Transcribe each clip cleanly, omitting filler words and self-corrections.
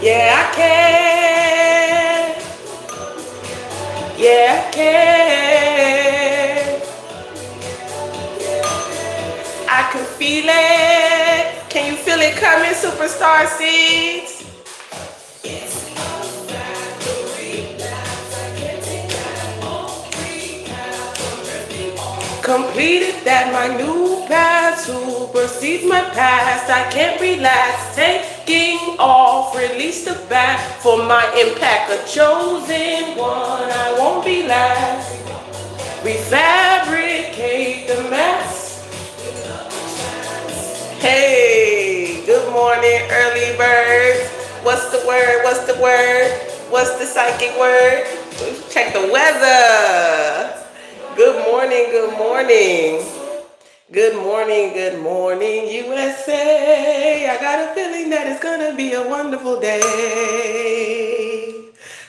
Yeah, I can. Yeah, I can. I can feel it. Can you feel it coming, superstar seeds? Completed that my new path supersedes my past. I can't relax, taking off, release the bat for my impact. A chosen one, I won't be last. Refabricate the mess. Hey, good morning, early birds. What's the word? What's the word? What's the psychic word? Check the weather. Good morning, good morning. Good morning, good morning, USA. I got a feeling that it's gonna be a wonderful day.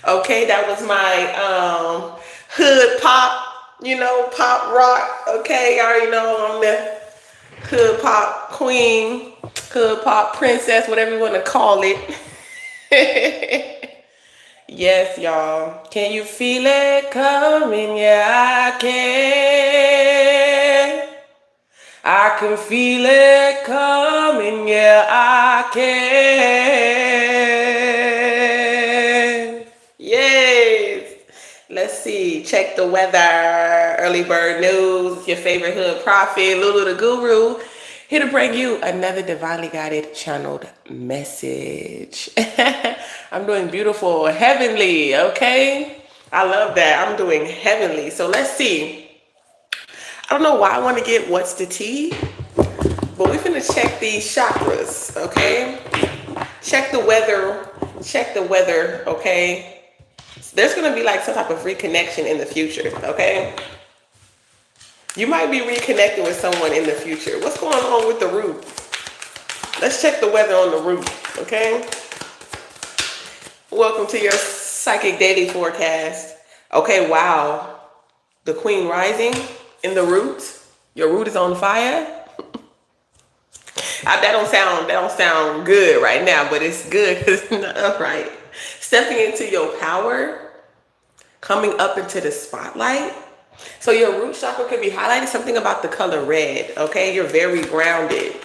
Okay, that was my hood pop, pop rock. Okay, I already know I'm the hood pop queen, hood pop princess, whatever you want to call it. Yes, y'all. Can you feel it coming? Yeah, I can. I can feel it coming. Yeah, I can. Yes. Let's see. Check the weather. Early bird news. Your favorite hood prophet, Lulu the Guru, here to bring you another divinely guided channeled message. I'm doing beautiful, heavenly, okay? I love that. I'm doing heavenly. So let's see. I don't know why I want to get what's the tea, but we're finna check these chakras, okay? Check the weather, okay? So there's gonna be like some type of reconnection in the future, okay? You might be reconnecting with someone in the future. What's going on with the root? Let's check the weather on the root, okay? Welcome to your psychic daily forecast. Okay, wow. The queen rising in the root. Your root is on fire. That don't sound good right now, but it's good because it's not upright. Stepping into your power, coming up into the spotlight. So your root chakra could be highlighted, something about the color red, okay? You're very grounded.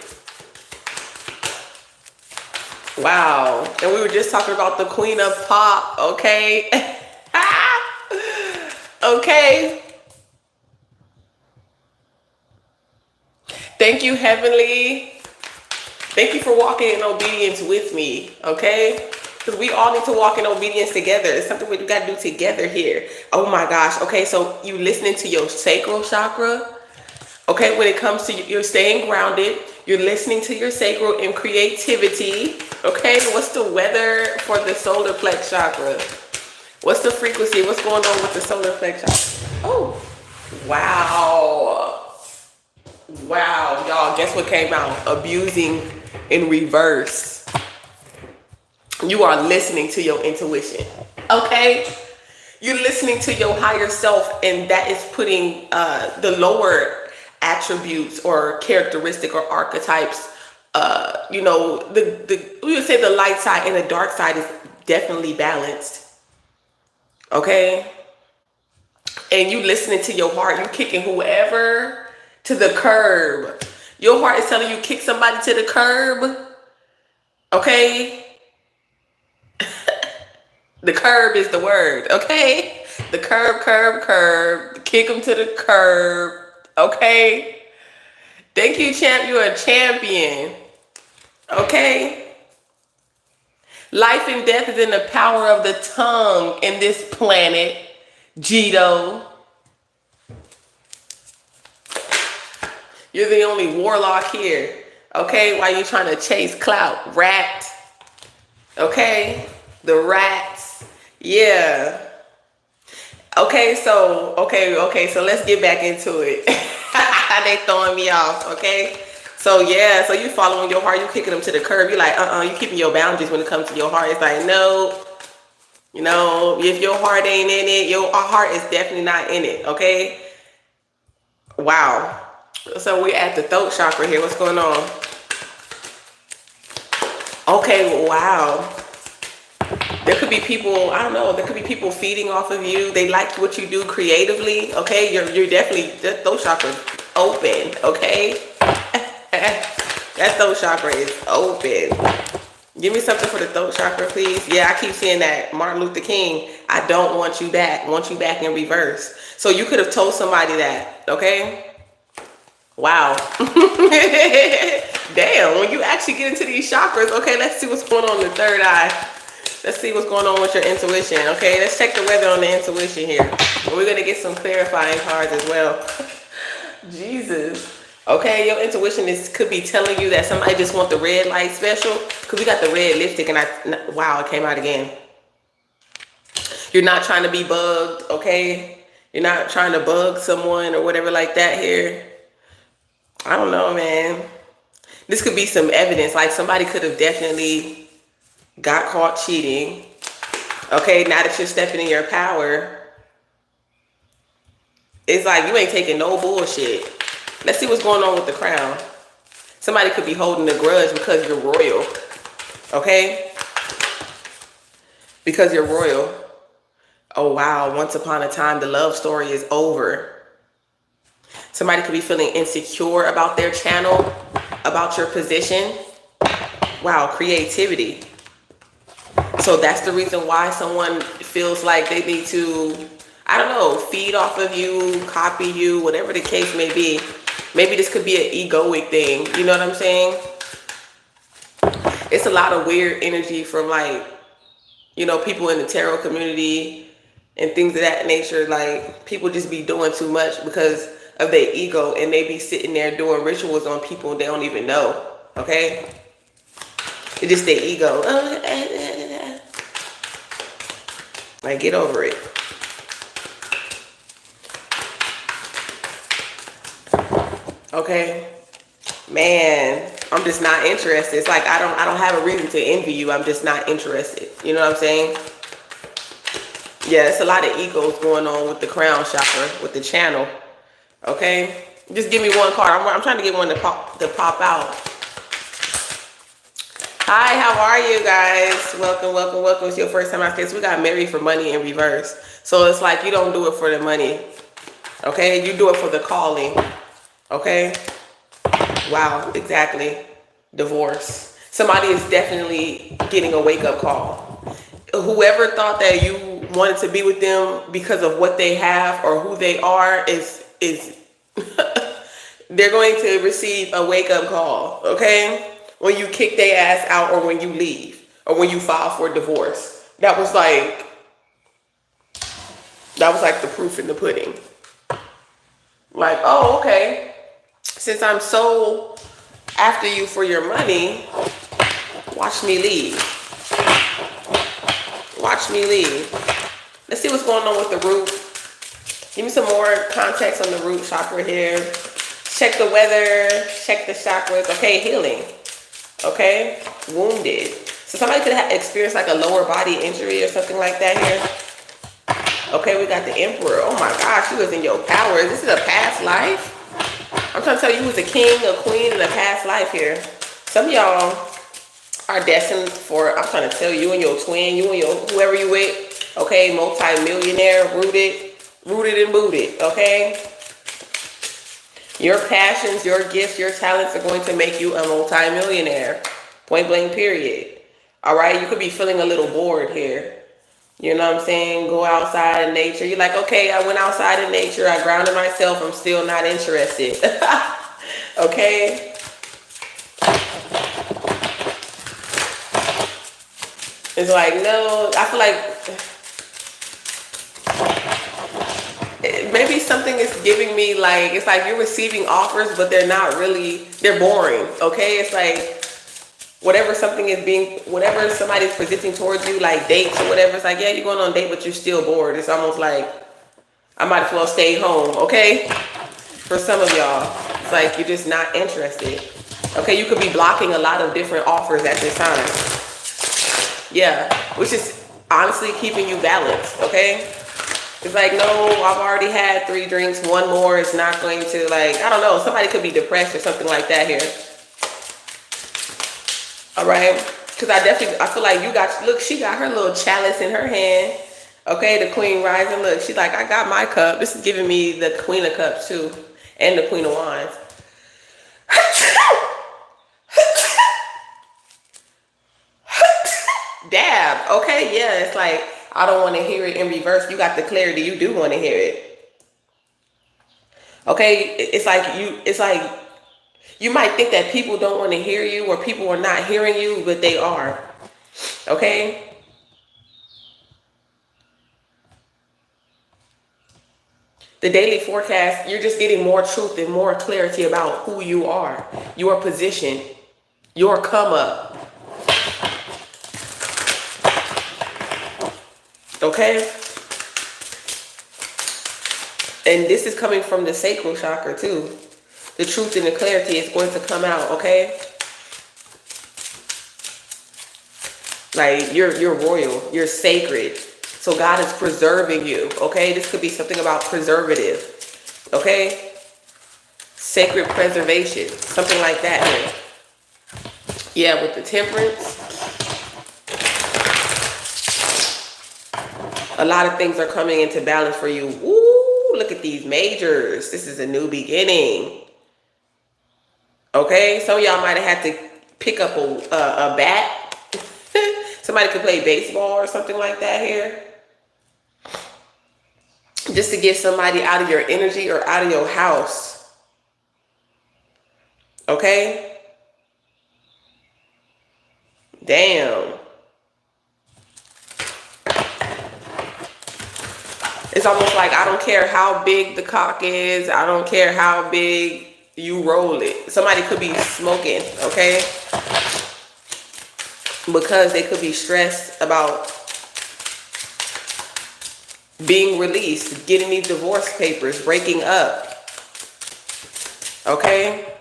Wow. And we were just talking about the queen of pop, okay? Okay. Thank you, Heavenly. Thank you for walking in obedience with me, okay? Because we all need to walk in obedience together. It's something we got to do together here. Oh my gosh. Okay, so you listening to your sacral chakra. Okay, when it comes to you're staying grounded, you're listening to your sacral and creativity. Okay, what's the weather for the solar plex chakra? What's the frequency? What's going on with the solar plex chakra? Oh, wow. Wow, y'all, guess what came out? Abusing in reverse. You are listening to your intuition, okay? You're listening to your higher self, and that is putting the lower attributes or characteristic or archetypes, we would say the light side and the dark side is definitely balanced, okay? And you listening to your heart, you kicking whoever to the curb. Your heart is telling you kick somebody to the curb, okay? The curb is the word, okay? The curb, kick them to the curb, okay? Thank you, champ. You're a champion, okay? Life and death is in the power of the tongue in this planet, Jito. You're the only warlock here, okay? While you're trying to chase clout, rat, okay? The rats, yeah. Okay, so let's get back into it. They throwing me off, okay? So yeah, so you following your heart, you kicking them to the curb. You like, you keeping your boundaries when it comes to your heart. It's like, no, if your heart ain't in it, your heart is definitely not in it, okay? Wow. So we're at the throat chakra here. What's going on? Okay, wow. There could be people, I don't know, there could be people feeding off of you. They like what you do creatively, okay? You're definitely, that throat chakra open, okay? That throat chakra is open. Give me something for the throat chakra, please. Yeah, I keep seeing that. Martin Luther King, I don't want you back. Want you back in reverse. So you could have told somebody that, okay? Wow. Damn, when you actually get into these chakras, okay, let's see what's going on in the third eye. Let's see what's going on with your intuition, okay? Let's check the weather on the intuition here. And we're going to get some clarifying cards as well. Jesus. Okay, your intuition could be telling you that somebody just want the red light special. Because we got the red lipstick and wow, it came out again. You're not trying to be bugged, okay? You're not trying to bug someone or whatever like that here. I don't know, man. This could be some evidence. Like somebody could have definitely got caught cheating. Okay, now that you're stepping in your power, it's like you ain't taking no bullshit. Let's see what's going on with the crown. Somebody could be holding a grudge because you're royal. Okay? Because you're royal. Oh, wow. Once upon a time, the love story is over. Somebody could be feeling insecure about their channel, about your position. Wow, creativity. So that's the reason why someone feels like they need to, I don't know, feed off of you, copy you, whatever the case may be. Maybe this could be an egoic thing. You know what I'm saying? It's a lot of weird energy from like, you know, people in the tarot community and things of that nature. Like people just be doing too much because of their ego, and they be sitting there doing rituals on people and they don't even know. Okay? It's just their ego. Like, get over it. Okay? Man, I'm just not interested. It's like I don't have a reason to envy you. I'm just not interested. You know what I'm saying? Yeah, it's a lot of egos going on with the crown chakra, with the channel. Okay? Just give me one card. I'm trying to get one to pop out. Hi, how are you guys? Welcome, welcome, welcome. It's your first time out here. So we got married for money in reverse. So it's like you don't do it for the money. Okay? You do it for the calling. Okay? Wow, exactly. Divorce. Somebody is definitely getting a wake-up call. Whoever thought that you wanted to be with them because of what they have or who they are is they're going to receive a wake-up call, okay? When you kick their ass out or when you leave or when you file for divorce. That was like the proof in the pudding. Like, oh, okay. Since I'm so after you for your money, watch me leave. Watch me leave. Let's see what's going on with the root. Give me some more context on the root chakra here. Check the weather. Check the chakras. Okay, healing. Okay, wounded. So somebody could have experienced like a lower body injury or something like that here. Okay, we got the Emperor. Oh my gosh, you was in your power. This is a past life. I'm trying to tell you, you was a king, a queen in a past life here. Some of y'all are destined for, I'm trying to tell you and your twin, you and your whoever you with, okay, multi-millionaire, rooted and booted, okay? Your passions, your gifts, your talents are going to make you a multi-millionaire. Point blank, period. All right, you could be feeling a little bored here. You know what I'm saying? Go outside in nature. You're like, okay, I went outside in nature. I grounded myself. I'm still not interested. Okay? It's like, no, I feel like maybe something is giving me like, it's like you're receiving offers, but they're not really, they're boring. Okay? It's like, whatever somebody's presenting towards you, like dates or whatever, it's like, yeah, you're going on a date, but you're still bored. It's almost like, I might as well stay home, okay? For some of y'all, it's like you're just not interested. Okay, you could be blocking a lot of different offers at this time. Yeah, which is honestly keeping you balanced, okay? It's like, no, I've already had 3 drinks. One more is not going to, like, I don't know. Somebody could be depressed or something like that here. All right. Because I feel like you got, look, she got her little chalice in her hand. Okay, the Queen rising. Look, she's like, I got my cup. This is giving me the Queen of Cups too. And the Queen of Wands. Dab. Okay, yeah, it's like, I don't want to hear it in reverse. You got the clarity. You do want to hear it. Okay, it's like you might think that people don't want to hear you or people are not hearing you, but they are. Okay? The daily forecast, you're just getting more truth and more clarity about who you are, your position, your come up. Okay? And this is coming from the sacral chakra too. The truth and the clarity is going to come out, okay? Like you're royal, you're sacred. So God is preserving you, okay? This could be something about preservative, okay? Sacred preservation, something like that here. Yeah, with the temperance. A lot of things are coming into balance for you. Ooh, look at these majors. This is a new beginning. Okay, some of y'all might have had to pick up a bat. Somebody could play baseball or something like that here. Just to get somebody out of your energy or out of your house. Okay? Damn. It's almost like I don't care how big the cock is. I don't care how big you roll it. Somebody could be smoking, okay? Because they could be stressed about being released, getting these divorce papers, breaking up. Okay?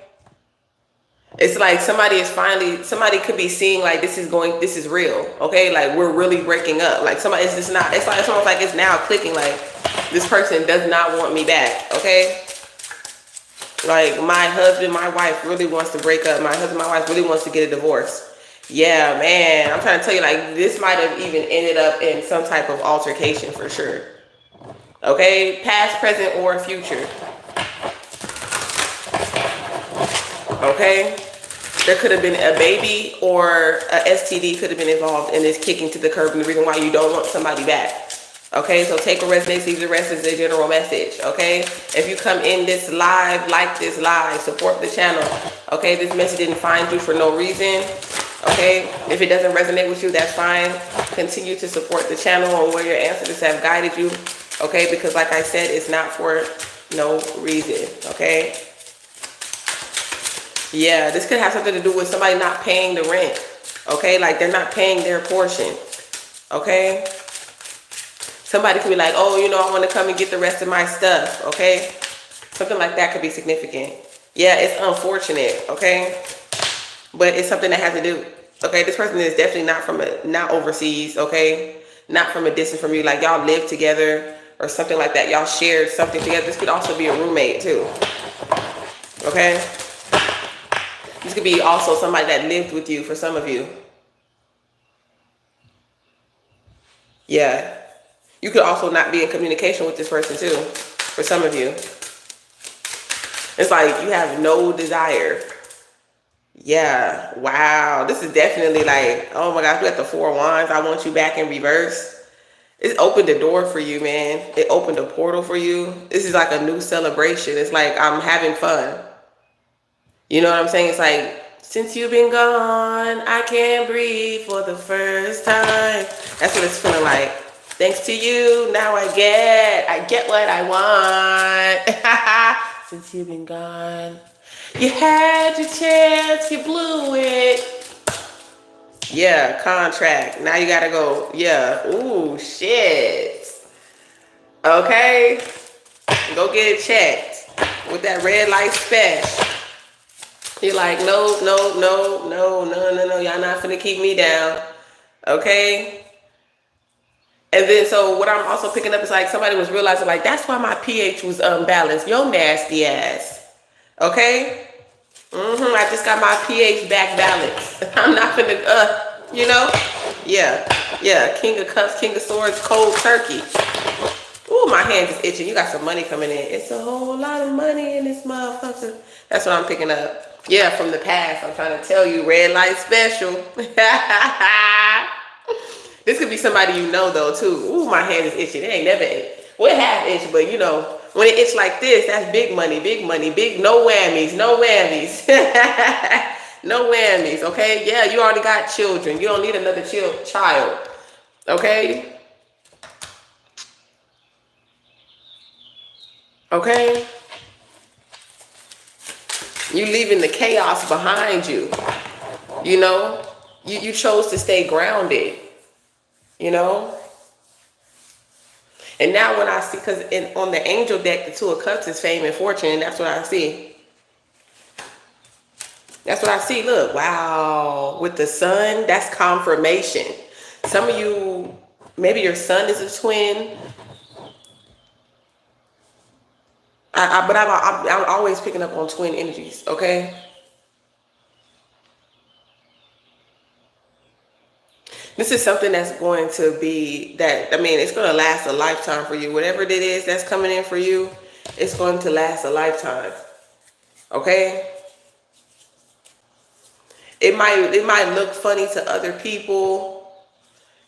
It's like somebody could be seeing like this is real. Okay? Like we're really breaking up. Like it's almost like it's now clicking like this person does not want me back. Okay? Like my husband, my wife really wants to break up. My husband, my wife really wants to get a divorce. Yeah, man. I'm trying to tell you, like, this might have even ended up in some type of altercation for sure. Okay? Past, present, or future. Okay? There could have been a baby or a STD could have been involved in this kicking to the curb and the reason why you don't want somebody back. Okay, so take a resonates, leave the rest as a general message. Okay, if you come in this live, like this live, support the channel. Okay, this message didn't find you for no reason. Okay, if it doesn't resonate with you, that's fine. Continue to support the channel on where your ancestors have guided you. Okay, because like I said, it's not for no reason. Okay. Yeah, this could have something to do with somebody not paying the rent. Okay, like they're not paying their portion. Okay. Somebody could be like, oh, I want to come and get the rest of my stuff, okay? Something like that could be significant. Yeah, it's unfortunate, okay? But it's something that has to do, okay? This person is definitely not overseas, okay? Not from a distance from you. Like y'all live together or something like that. Y'all shared something together. This could also be a roommate too, okay? This could be also somebody that lived with you for some of you. Yeah. You could also not be in communication with this person too, for some of you. It's like you have no desire. Yeah, wow. This is definitely like, oh my gosh, we got the 4 of Wands. I want you back in reverse. It opened the door for you, man. It opened a portal for you. This is like a new celebration. It's like I'm having fun. You know what I'm saying? It's like, since you've been gone, I can't breathe for the first time. That's what it's feeling like. Thanks to you, now I get what I want. Since you've been gone, you had your chance, you blew it. Yeah, contract. Now you gotta go. Yeah. Ooh, shit. Okay. Go get it checked with that red light special. You're like, no. Y'all not finna keep me down. Okay. And then, so what I'm also picking up is like somebody was realizing like, that's why my pH was unbalanced. Yo nasty ass. Okay? I just got my pH back balanced. I'm not finna, You know? Yeah. Yeah. King of Cups, King of Swords, cold turkey. Ooh, my hand is itching. You got some money coming in. It's a whole lot of money in this motherfucker. That's what I'm picking up. Yeah, from the past. I'm trying to tell you, red light special. This could be somebody you know though too. Ooh, my hand is itching. It ain't never itch. Well, it half itch, but you know, when it itch like this, that's big money, big, no whammies, no whammies. No whammies, okay? Yeah, you already got children. You don't need another child, okay? Okay? You leaving the chaos behind you, you know? You chose to stay grounded, you know? And now when I see, because on the angel deck, the Two of Cups is fame and fortune, and that's what I see. That's what I see. Look, wow. With the sun, that's confirmation. Some of you, maybe your son is a twin. But I'm always picking up on twin energies, okay? This is something that's going to be, that, I mean, it's going to last a lifetime for you. Whatever it is that's coming in for you, it's going to last a lifetime, okay? It might look funny to other people.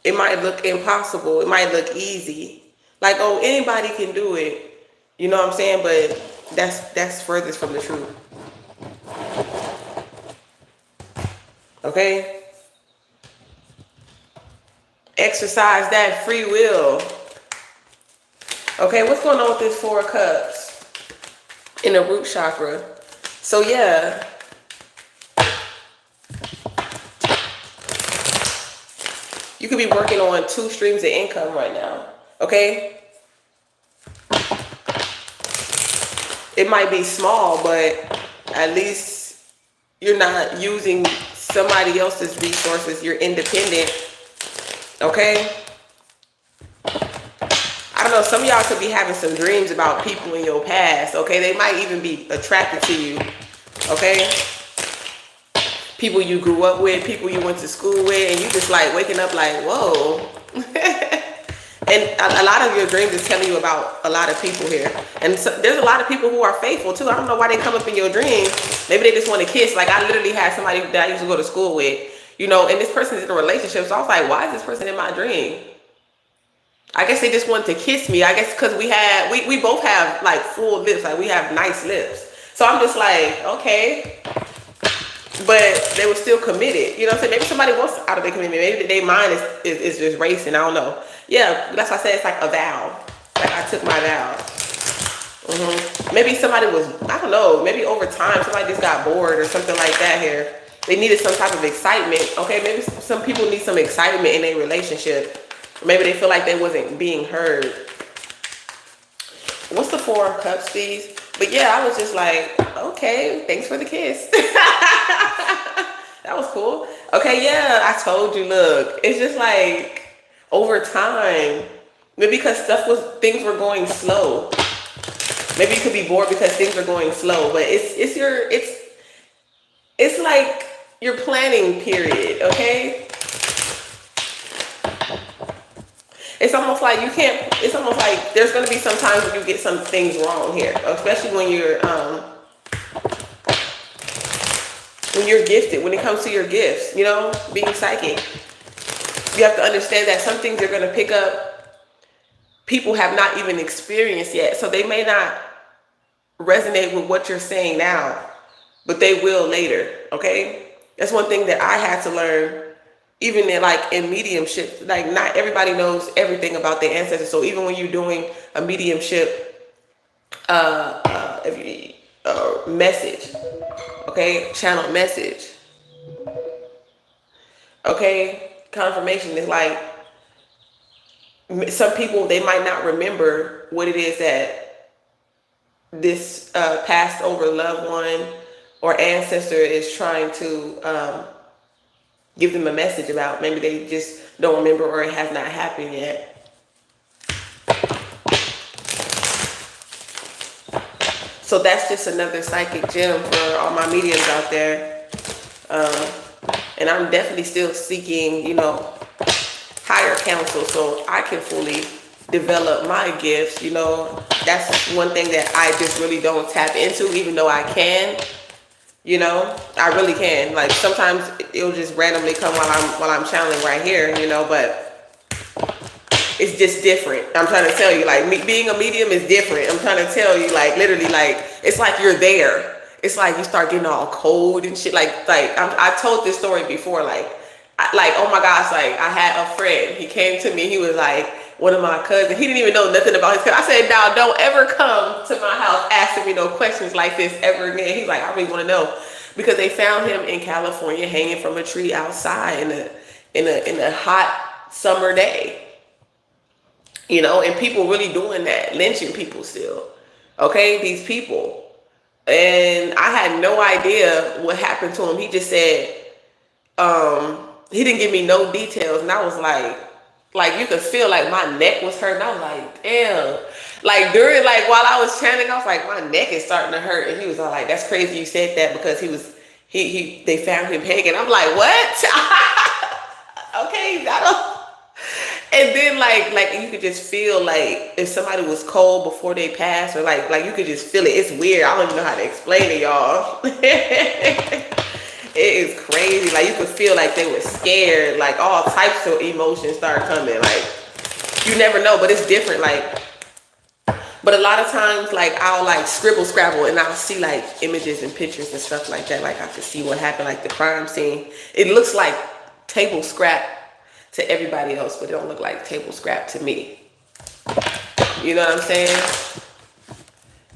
It might look impossible. It might look easy. Like, oh, anybody can do it. You know what I'm saying? But that's furthest from the truth. Okay? Exercise that free will. Okay, what's going on with this Four of Cups in the root chakra? So yeah. You could be working on 2 streams of income right now, okay? It might be small, but at least you're not using somebody else's resources. You're independent, okay? I don't know, some of y'all could be having some dreams about people in your past, okay? They might even be attracted to you, okay? People you grew up with, people you went to school with, and you just like waking up like, whoa. And a lot of your dreams is telling you about a lot of people here. And so there's a lot of people who are faithful too. I don't know why they come up in your dreams. Maybe they just want to kiss. Like, I literally had somebody that I used to go to school with, you know, and this person's in a relationship. So I was like, why is this person in my dream? I guess they just wanted to kiss me. I guess because we both have like full lips. Like, we have nice lips. So I'm just like, okay. But they were still committed. You know what I'm saying? Maybe somebody wants out of their commitment. Maybe their mind is just racing. I don't know. Yeah, that's why I said it's like a vow. Like, I took my vow. Maybe somebody was, I don't know, maybe over time somebody just got bored or something like that here. They needed some type of excitement. Okay, maybe some people need some excitement in their relationship. Maybe they feel like they wasn't being heard. What's the Four of Cups, please? But yeah, I was just like, okay, thanks for the kiss. That was cool. Okay, yeah, I told you, look, it's just like over time, maybe because things were going slow. Maybe you could be bored because things are going slow, but it's like your planning period, okay? It's almost like it's almost like there's going to be some times when you get some things wrong here, especially when you're gifted, when it comes to your gifts, you know, being psychic. You have to understand that some things you're going to pick up, people have not even experienced yet. So they may not resonate with what you're saying now, but they will later, okay? That's one thing that I had to learn. Even in mediumship, like, not everybody knows everything about their ancestors. So even when you're doing a mediumship message, okay, channel message, okay, confirmation is like, some people, they might not remember what it is that this passed over loved one or ancestor is trying to give them a message about. Maybe they just don't remember, or it has not happened yet. So that's just another psychic gem for all my mediums out there. And I'm definitely still seeking, you know, higher counsel so I can fully develop my gifts. You know, that's one thing that I just really don't tap into, even though I can. You know, I really can. Like sometimes it'll just randomly come while I'm channeling right here. You know, but it's just different. I'm trying to tell you, like, being a medium is different. I'm trying to tell you, like, literally, like, it's like you're there. It's like you start getting all cold and shit. I told this story before. Oh my gosh, like, I had a friend. He came to me. He was like, one of my cousins. He didn't even know nothing about his cousin. I said, now, don't ever come to my house asking me no questions like this ever again. He's like, I really want to know. Because they found him in California hanging from a tree outside in a hot summer day. You know, and people really doing that, lynching people still. Okay, these people. And I had no idea what happened to him. He just said, he didn't give me no details. And I was like you could feel like my neck was hurting. I was like, damn. Like during, like while I was chanting, I was like, my neck is starting to hurt. And he was all like, that's crazy you said that, because they found him hanging. I'm like, what? Okay, I don't. And then like you could just feel like if somebody was cold before they passed, or like you could just feel it. It's weird. I don't even know how to explain it, y'all. It is crazy. Like you could feel like they were scared. Like all types of emotions start coming. Like you never know, but it's different. Like, but a lot of times, like I'll like scribble scrabble and I'll see like images and pictures and stuff like that. Like I can see what happened, like the crime scene. It looks like table scrap to everybody else, but it don't look like table scrap to me. You know what I'm saying?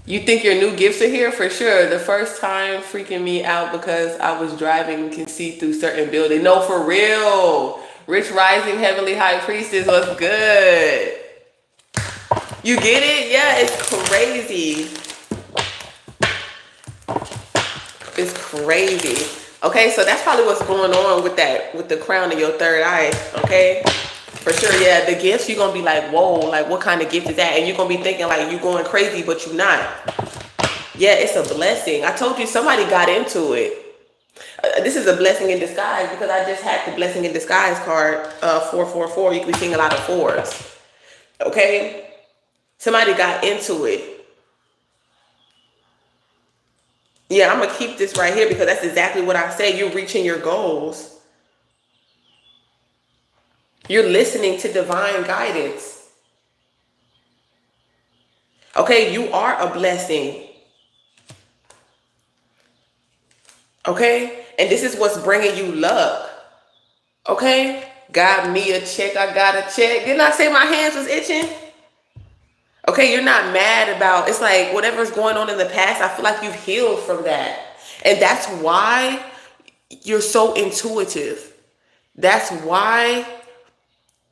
You think your new gifts are here? For sure. The first time freaking me out because I was driving and can see through certain buildings. No, for real. Rich Rising Heavenly High Priestess was good. You get it? Yeah, it's crazy. It's crazy. Okay, so that's probably what's going on with the crown of your third eye. Okay, for sure. Yeah, the gifts, you're gonna be like, whoa, like what kind of gift is that? And you're gonna be thinking like you're going crazy, but you're not. Yeah, it's a blessing. I told you somebody got into it. This is a blessing in disguise, because I just had the blessing in disguise card, 444. You can be seeing a lot of fours. Okay, somebody got into it. Yeah, I'm gonna keep this right here because that's exactly what I say. You're reaching your goals. You're listening to divine guidance. Okay, you are a blessing. Okay, and this is what's bringing you luck. Okay, got me a check. I got a check. Didn't I say my hands was itching? Okay, you're not mad about, it's like whatever's going on in the past, I feel like you've healed from that. And that's why you're so intuitive. That's why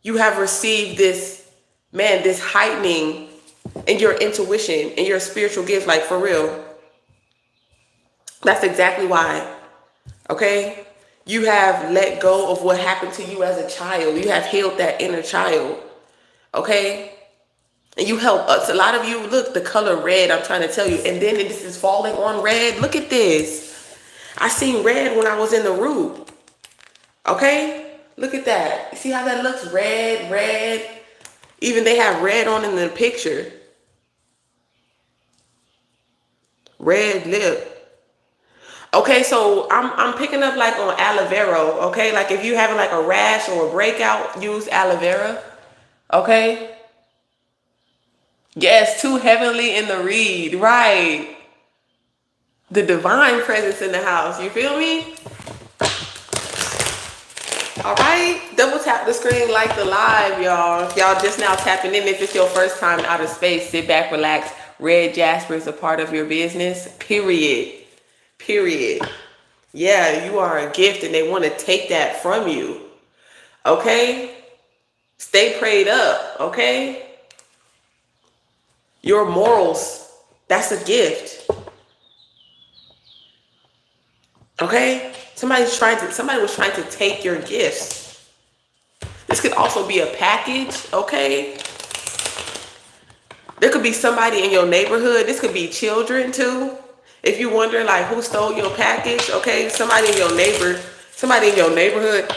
you have received this, man, this heightening in your intuition and your spiritual gifts, like for real. That's exactly why. Okay? You have let go of what happened to you as a child. You have healed that inner child. Okay? And you help us. A lot of you, look, the color red, I'm trying to tell you. And then this is falling on red. Look at this. I seen red when I was in the root. Okay? Look at that. See how that looks? Red, red. Even they have red on in the picture. Red lip. Okay, so I'm picking up like on aloe vera. Okay? Like if you having like a rash or a breakout, use aloe vera. Okay? Yes, too heavenly in the read, right? The divine presence in the house, you feel me? All right, double tap the screen, like the live, y'all. If y'all just now tapping in, if it's your first time out of space, sit back, relax. Red Jasper is a part of your business, period. Period. Yeah, you are a gift and they want to take that from you. Okay? Stay prayed up, okay? Your morals, that's a gift. Okay? Somebody was trying to take your gifts. This could also be a package, okay? There could be somebody in your neighborhood. This could be children too. If you're wondering like who stole your package, okay? Somebody in your Somebody in your neighborhood,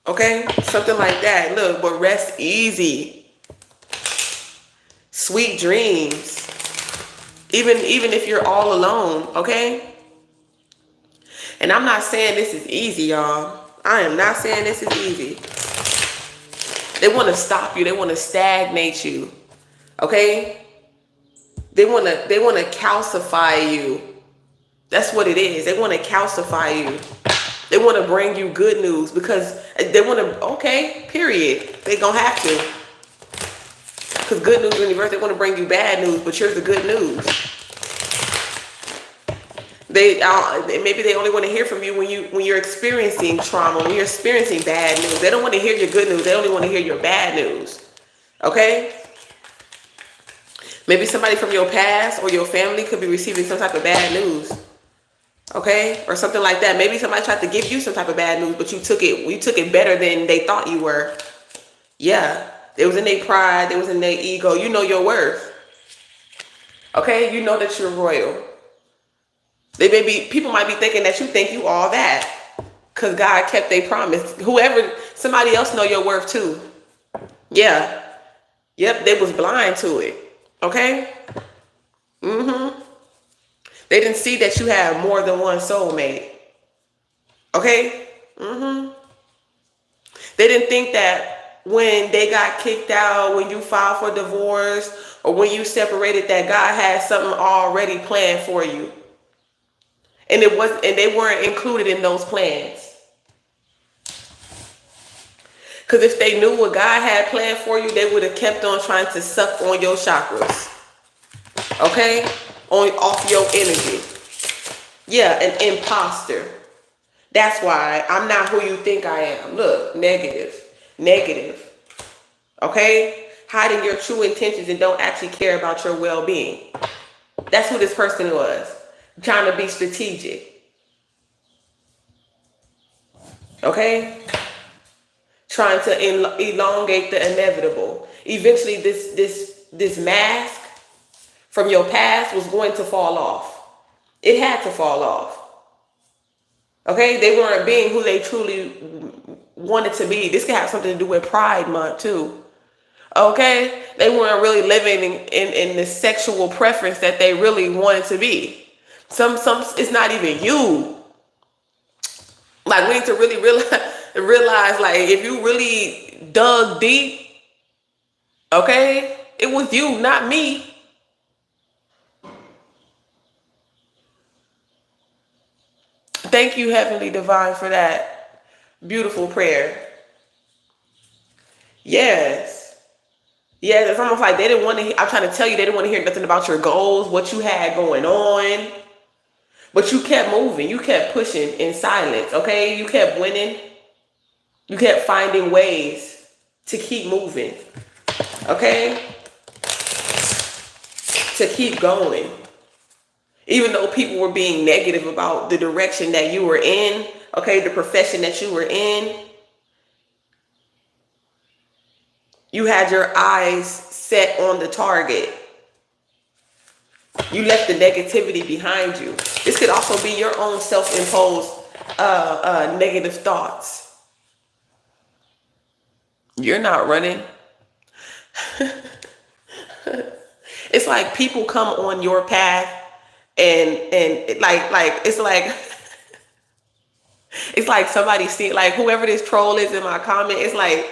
okay? Something like that. Look, but rest easy. Sweet dreams. Even if you're all alone, okay? And I'm not saying this is easy, y'all. I am not saying this is easy. They want to stop you. They want to stagnate you. Okay? They want to calcify you. That's what it is. They want to calcify you. They want to bring you good news because they want to, okay, period. They gonna have to. Because good news in reverse, they want to bring you bad news, but here's the good news. Maybe they only want to hear from you when you're experiencing trauma, when you're experiencing bad news. They don't want to hear your good news. They only want to hear your bad news. Okay? Maybe somebody from your past or your family could be receiving some type of bad news. Okay? Or something like that. Maybe somebody tried to give you some type of bad news, but you took it better than they thought you were. Yeah. It was in their pride. It was in their ego. You know your worth. Okay? You know that you're royal. People might be thinking that you think you all that because God kept their promise. Somebody else know your worth too. Yeah. Yep, they was blind to it. Okay? They didn't see that you had more than one soulmate. Okay? They didn't think that when they got kicked out, when you filed for divorce, or when you separated, that God had something already planned for you. And they weren't included in those plans. Because if they knew what God had planned for you, they would have kept on trying to suck on your chakras. Okay? Off your energy. Yeah, an imposter. That's why I'm not who you think I am. Look, negative. Okay? Hiding your true intentions and don't actually care about your well-being. That's who this person was. Trying to be strategic. Okay? Trying to elongate the inevitable. Eventually this mask from your past was going to fall off. It had to fall off. Okay? They weren't being who they truly wanted to be. This could have something to do with Pride Month too. Okay? They weren't really living in the sexual preference that they really wanted to be. Some it's not even you. Like, we need to really realize, like, if you really dug deep, okay, it was you, not me. Thank you, Heavenly Divine, for that beautiful prayer. Yes. Yeah, it's almost like they didn't want to. I'm trying to tell you, they didn't want to hear nothing about your goals, what you had going on. But you kept moving. You kept pushing in silence, okay? You kept winning. You kept finding ways to keep moving, okay? To keep going. Even though people were being negative about the direction that you were in, okay, the profession that you were in, you had your eyes set on the target. You left the negativity behind you. This could also be your own self-imposed negative thoughts. You're not running. It's like people come on your path and like it's like somebody see, like, whoever this troll is in my comment, it's like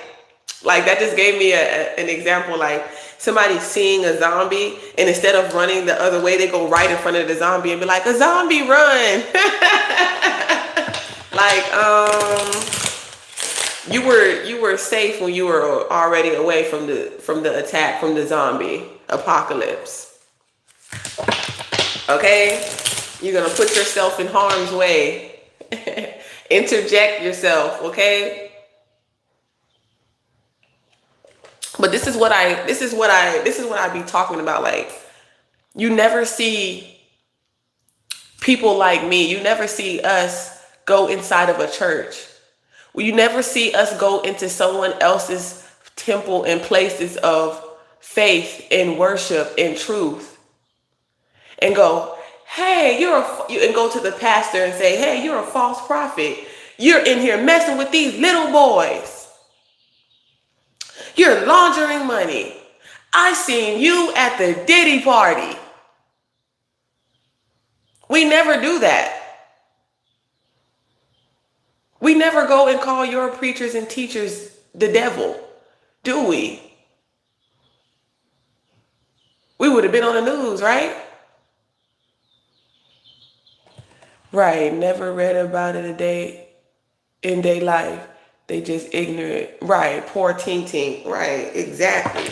that just gave me an example. Like, somebody seeing a zombie, and instead of running the other way, they go right in front of the zombie and be like, "A zombie, run!" Like, you were safe when you were already away from the attack, from the zombie apocalypse. Okay, you're gonna put yourself in harm's way. Interject yourself, okay? But this is what I be talking about. Like, you never see people like me. You never see us go inside of a church. You never see us go into someone else's temple and places of faith and worship and truth and go, "Hey, and go to the pastor and say, 'Hey, you're a false prophet. You're in here messing with these little boys. You're laundering money. I seen you at the Diddy party. We never do that. We never go and call your preachers and teachers the devil, do we? We would have been on the news, right? Right. Never read about it a day in their life. They just ignorant. Right. Poor tink tink. Right. Exactly.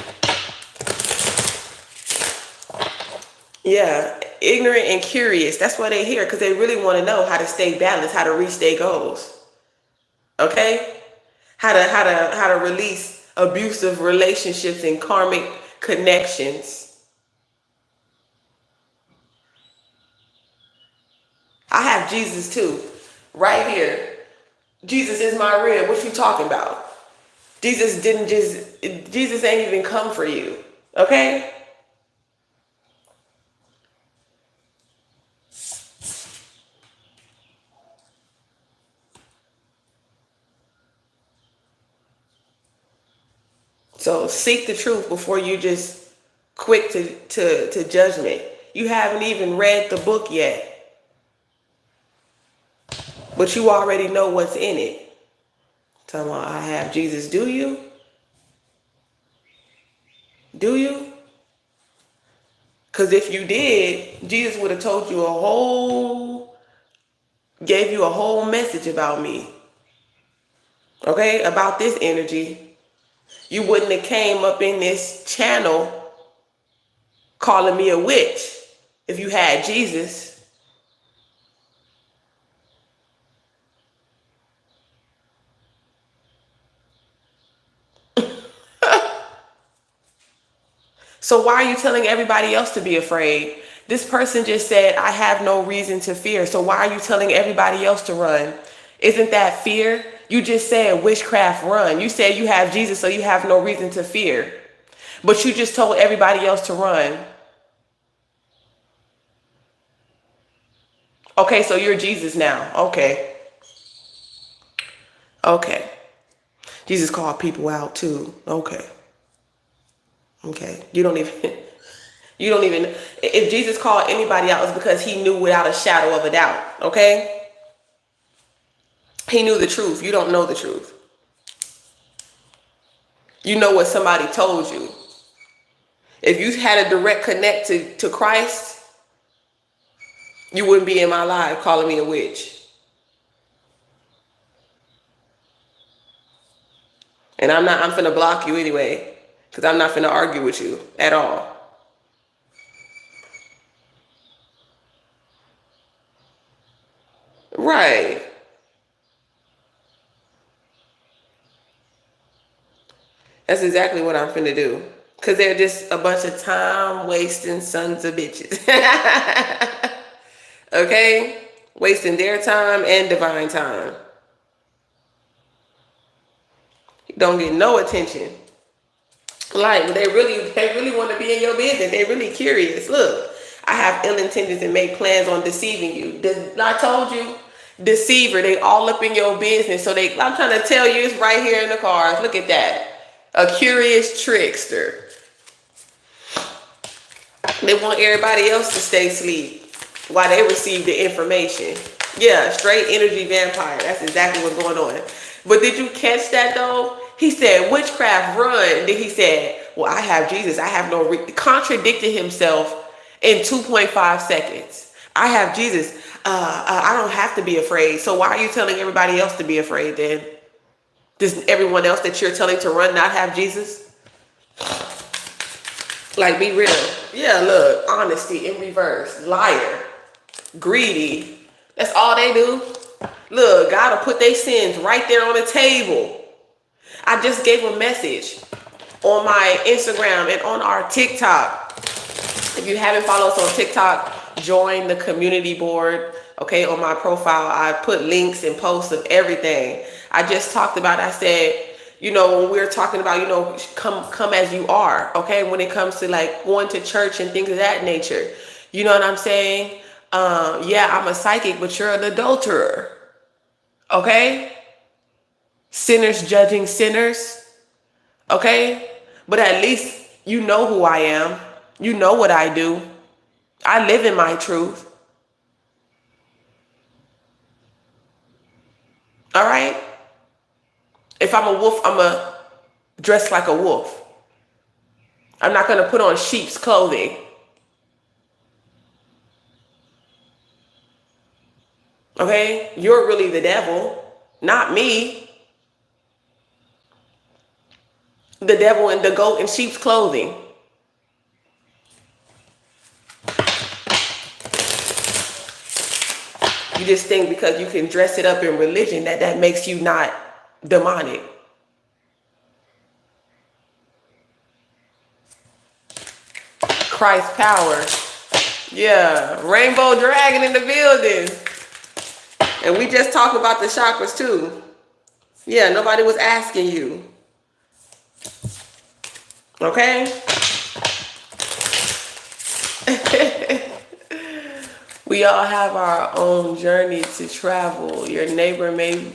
Yeah. Ignorant and curious. That's why they here, because they really want to know how to stay balanced, how to reach their goals. Okay? How to release abusive relationships and karmic connections. I have Jesus too. Right here. Jesus is my rib. What you talking about? Jesus ain't even come for you. Okay? So seek the truth before you just quick to judgment. You haven't even read the book yet, but you already know what's in it. Talking about, I have Jesus. Do you? Do you? Because if you did, Jesus would have told you gave you a whole message about me. Okay? About this energy. You wouldn't have came up in this channel calling me a witch if you had Jesus. So why are you telling everybody else to be afraid? This person just said, I have no reason to fear. So why are you telling everybody else to run? Isn't that fear? You just said witchcraft run. You said you have Jesus, so you have no reason to fear. But you just told everybody else to run. Okay, so you're Jesus now. Okay. Okay. Jesus called people out too. Okay. Okay. You don't even, if Jesus called anybody out, it's because he knew without a shadow of a doubt. Okay? He knew the truth. You don't know the truth. You know what somebody told you. If you had a direct connect to Christ, you wouldn't be in my life calling me a witch. And I'm finna block you anyway, because I'm not finna argue with you at all. Right. That's exactly what I'm finna do. Because they're just a bunch of time wasting sons of bitches. Okay? Wasting their time and divine time. Don't get no attention. Like, they really want to be in your business. They're really curious. Look, I have ill intentions and make plans on deceiving you. I told you, deceiver. They all up in your business. So I'm trying to tell you, it's right here in the cards. Look at that. A curious trickster. They want everybody else to stay asleep while they receive the information. Yeah, straight energy vampire. That's exactly what's going on. But did you catch that though? He said, witchcraft run. Then he said, well, I have Jesus. I have no contradicted himself in 2.5 seconds. I have Jesus. I don't have to be afraid. So why are you telling everybody else to be afraid then? Does everyone else that you're telling to run not have Jesus? Like, be real. Yeah, look, honesty in reverse. Liar. Greedy. That's all they do. Look, God will put their sins right there on the table. I just gave a message on my Instagram and on our TikTok. If you haven't followed us on TikTok, join the community board. Okay, on my profile, I put links and posts of everything. I just talked about, I said, when we're talking about, come as you are. Okay, when it comes to like going to church and things of that nature. You know what I'm saying? Yeah, I'm a psychic, but you're an adulterer. Okay? Sinners judging sinners. Okay? But at least you know who I am. You know what I do. I live in my truth. All right? If I'm a wolf, I'm a dress like a wolf. I'm not going to put on sheep's clothing. Okay? You're really the devil, not me. The devil and the goat in sheep's clothing. You just think because you can dress it up in religion that makes you not demonic. Christ power. Yeah, rainbow dragon in the building. And we just talked about the chakras too. Yeah, nobody was asking you. Okay? We all have our own journey to travel. Your neighbor may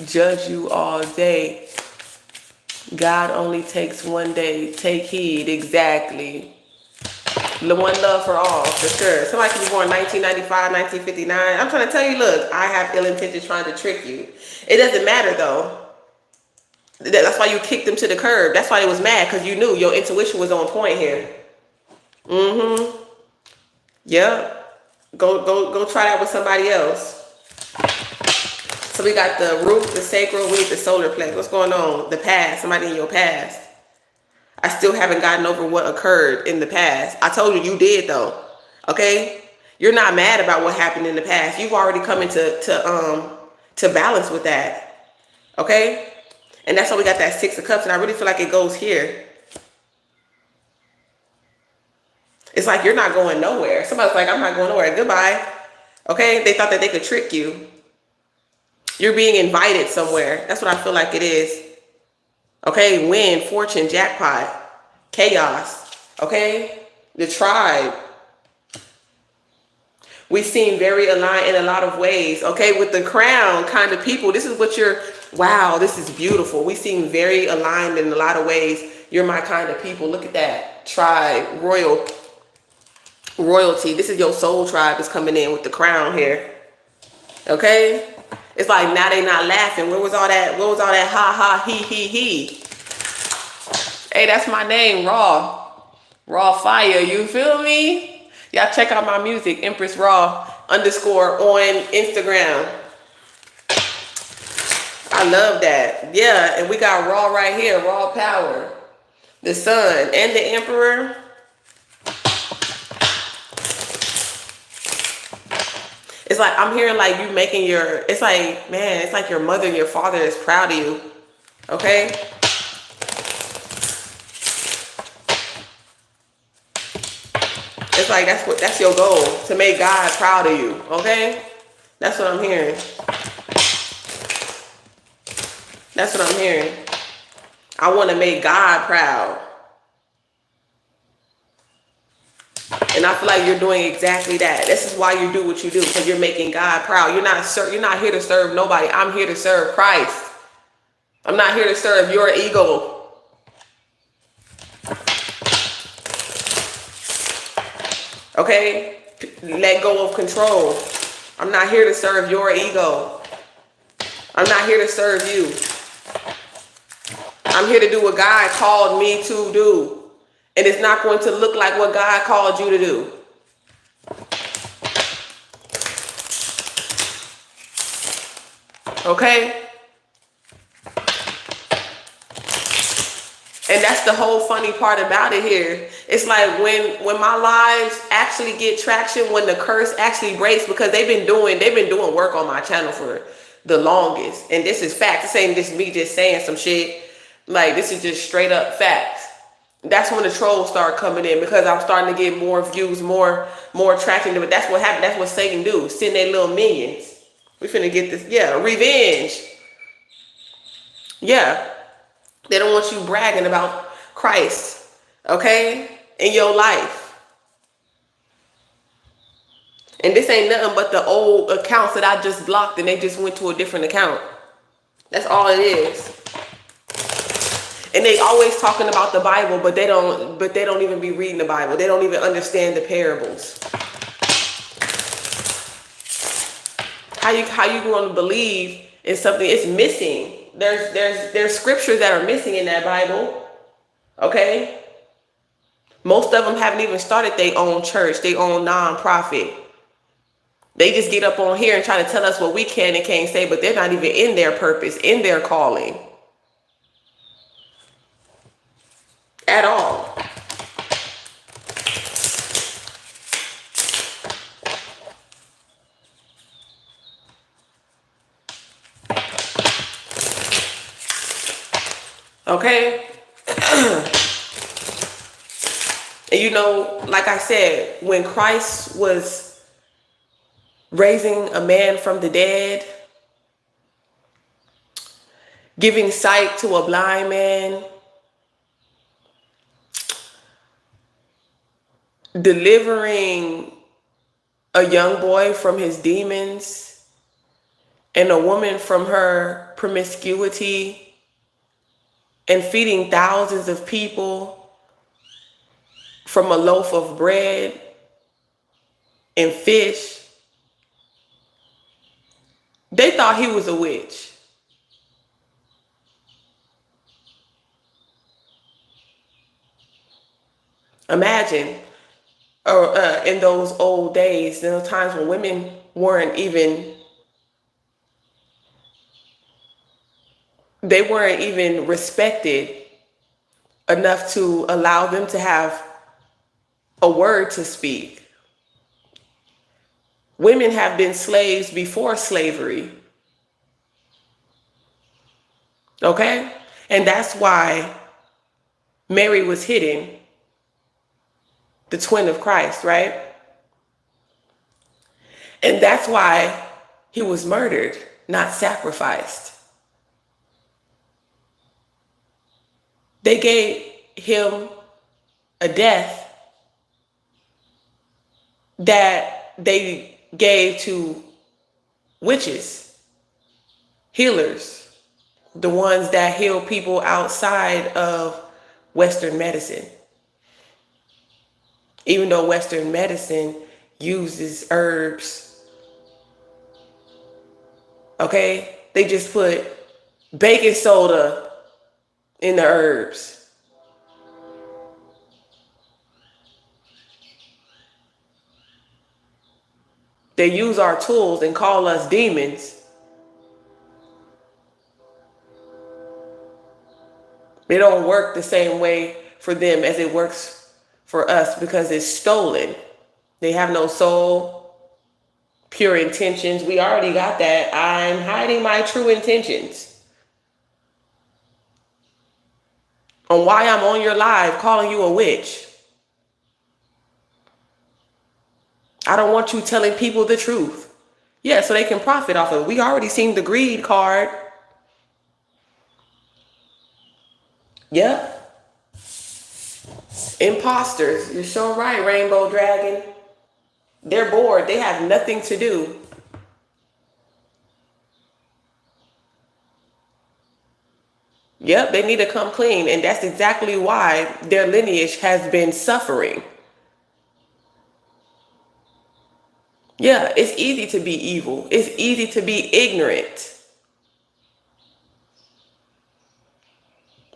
judge you all day. God only takes one day. Take heed. Exactly. The one love for all, for sure. Somebody could be born 1995, 1959. I'm trying to tell you, look, I have ill intentions trying to trick you. It doesn't matter, though. That's why you kicked them to the curb. That's why they was mad, because you knew your intuition was on point here. Mm-hmm. Yep. Go try that with somebody else. So we got the root, the sacral, we need the solar plex. What's going on? The past, somebody in your past. I still haven't gotten over what occurred in the past. I told you did though. Okay? You're not mad about what happened in the past. You've already come into to balance with that. Okay? And that's why we got that Six of Cups, and I really feel like it goes here. It's like you're not going nowhere. Somebody's like, I'm not going nowhere. Goodbye. Okay? They thought that they could trick you. You're being invited somewhere. That's what I feel like it is. Okay? Win, fortune, jackpot, chaos. Okay? The tribe. We seem very aligned in a lot of ways. Okay? With the crown kind of people. This is what you're, wow, this is beautiful. We seem very aligned in a lot of ways. You're my kind of people. Look at that. Tribe, royalty. This is your soul tribe is coming in with the crown here. Okay? It's like now they not laughing. Where was all that? What was all that ha ha he? Hey, that's my name, Raw Fire. You feel me? Y'all check out my music, Empress Raw _ on Instagram. I love that. Yeah, and we got Raw right here, Raw Power. The Sun and the Emperor. It's like I'm hearing like you making your, it's like, man, it's like your mother and your father is proud of you. Okay? It's like that's your goal, to make God proud of you. Okay? That's what I'm hearing. That's what I'm hearing. I want to make God proud. And I feel like you're doing exactly that. This is why you do what you do, because you're making God proud. You're not here to serve nobody. I'm here to serve Christ. I'm not here to serve your ego. Okay? Let go of control. I'm not here to serve your ego. I'm not here to serve you. I'm here to do what God called me to do. And it's not going to look like what God called you to do. Okay? And that's the whole funny part about it here. It's like when my lives actually get traction, when the curse actually breaks, because they've been doing work on my channel for the longest. And this is fact. This ain't just me just saying some shit. Like, this is just straight up facts. That's when the trolls start coming in, because I'm starting to get more views, more traction. But that's what happened. That's what Satan do. Send their little minions. We finna get this. Yeah, revenge. Yeah. They don't want you bragging about Christ, okay, in your life. And this ain't nothing but the old accounts that I just blocked and they just went to a different account. That's all it is. And they always talking about the Bible, but they don't even be reading the Bible. They don't even understand the parables. How you going to believe in something it's missing? There's scriptures that are missing in that Bible. Okay? Most of them haven't even started their own church, their own non-profit. They just get up on here and try to tell us what we can and can't say, but they're not even in their purpose, in their calling. At all. Okay? And you know, like I said, when Christ was raising a man from the dead, giving sight to a blind man, delivering a young boy from his demons and a woman from her promiscuity, and feeding thousands of people from a loaf of bread and fish, they thought he was a witch. Imagine, in those old days, in those times when women weren't even respected enough to allow them to have a word to speak. Women have been slaves before slavery. Okay? And that's why Mary was hidden, the twin of Christ, right? And that's why he was murdered, not sacrificed. They gave him a death that they gave to witches, healers, the ones that heal people outside of Western medicine. Even though Western medicine uses herbs, okay? They just put baking soda in the herbs. They use our tools and call us demons. It don't work the same way for them as it works for us because it's stolen. They have no soul, pure intentions. We already got that. I'm hiding my true intentions. On why I'm on your live calling you a witch. I don't want you telling people the truth. Yeah, so they can profit off of it. We already seen the greed card. Yep. Imposters. You're so right, Rainbow Dragon. They're bored. They have nothing to do. Yep, they need to come clean. And that's exactly why their lineage has been suffering. Yeah, it's easy to be evil. It's easy to be ignorant.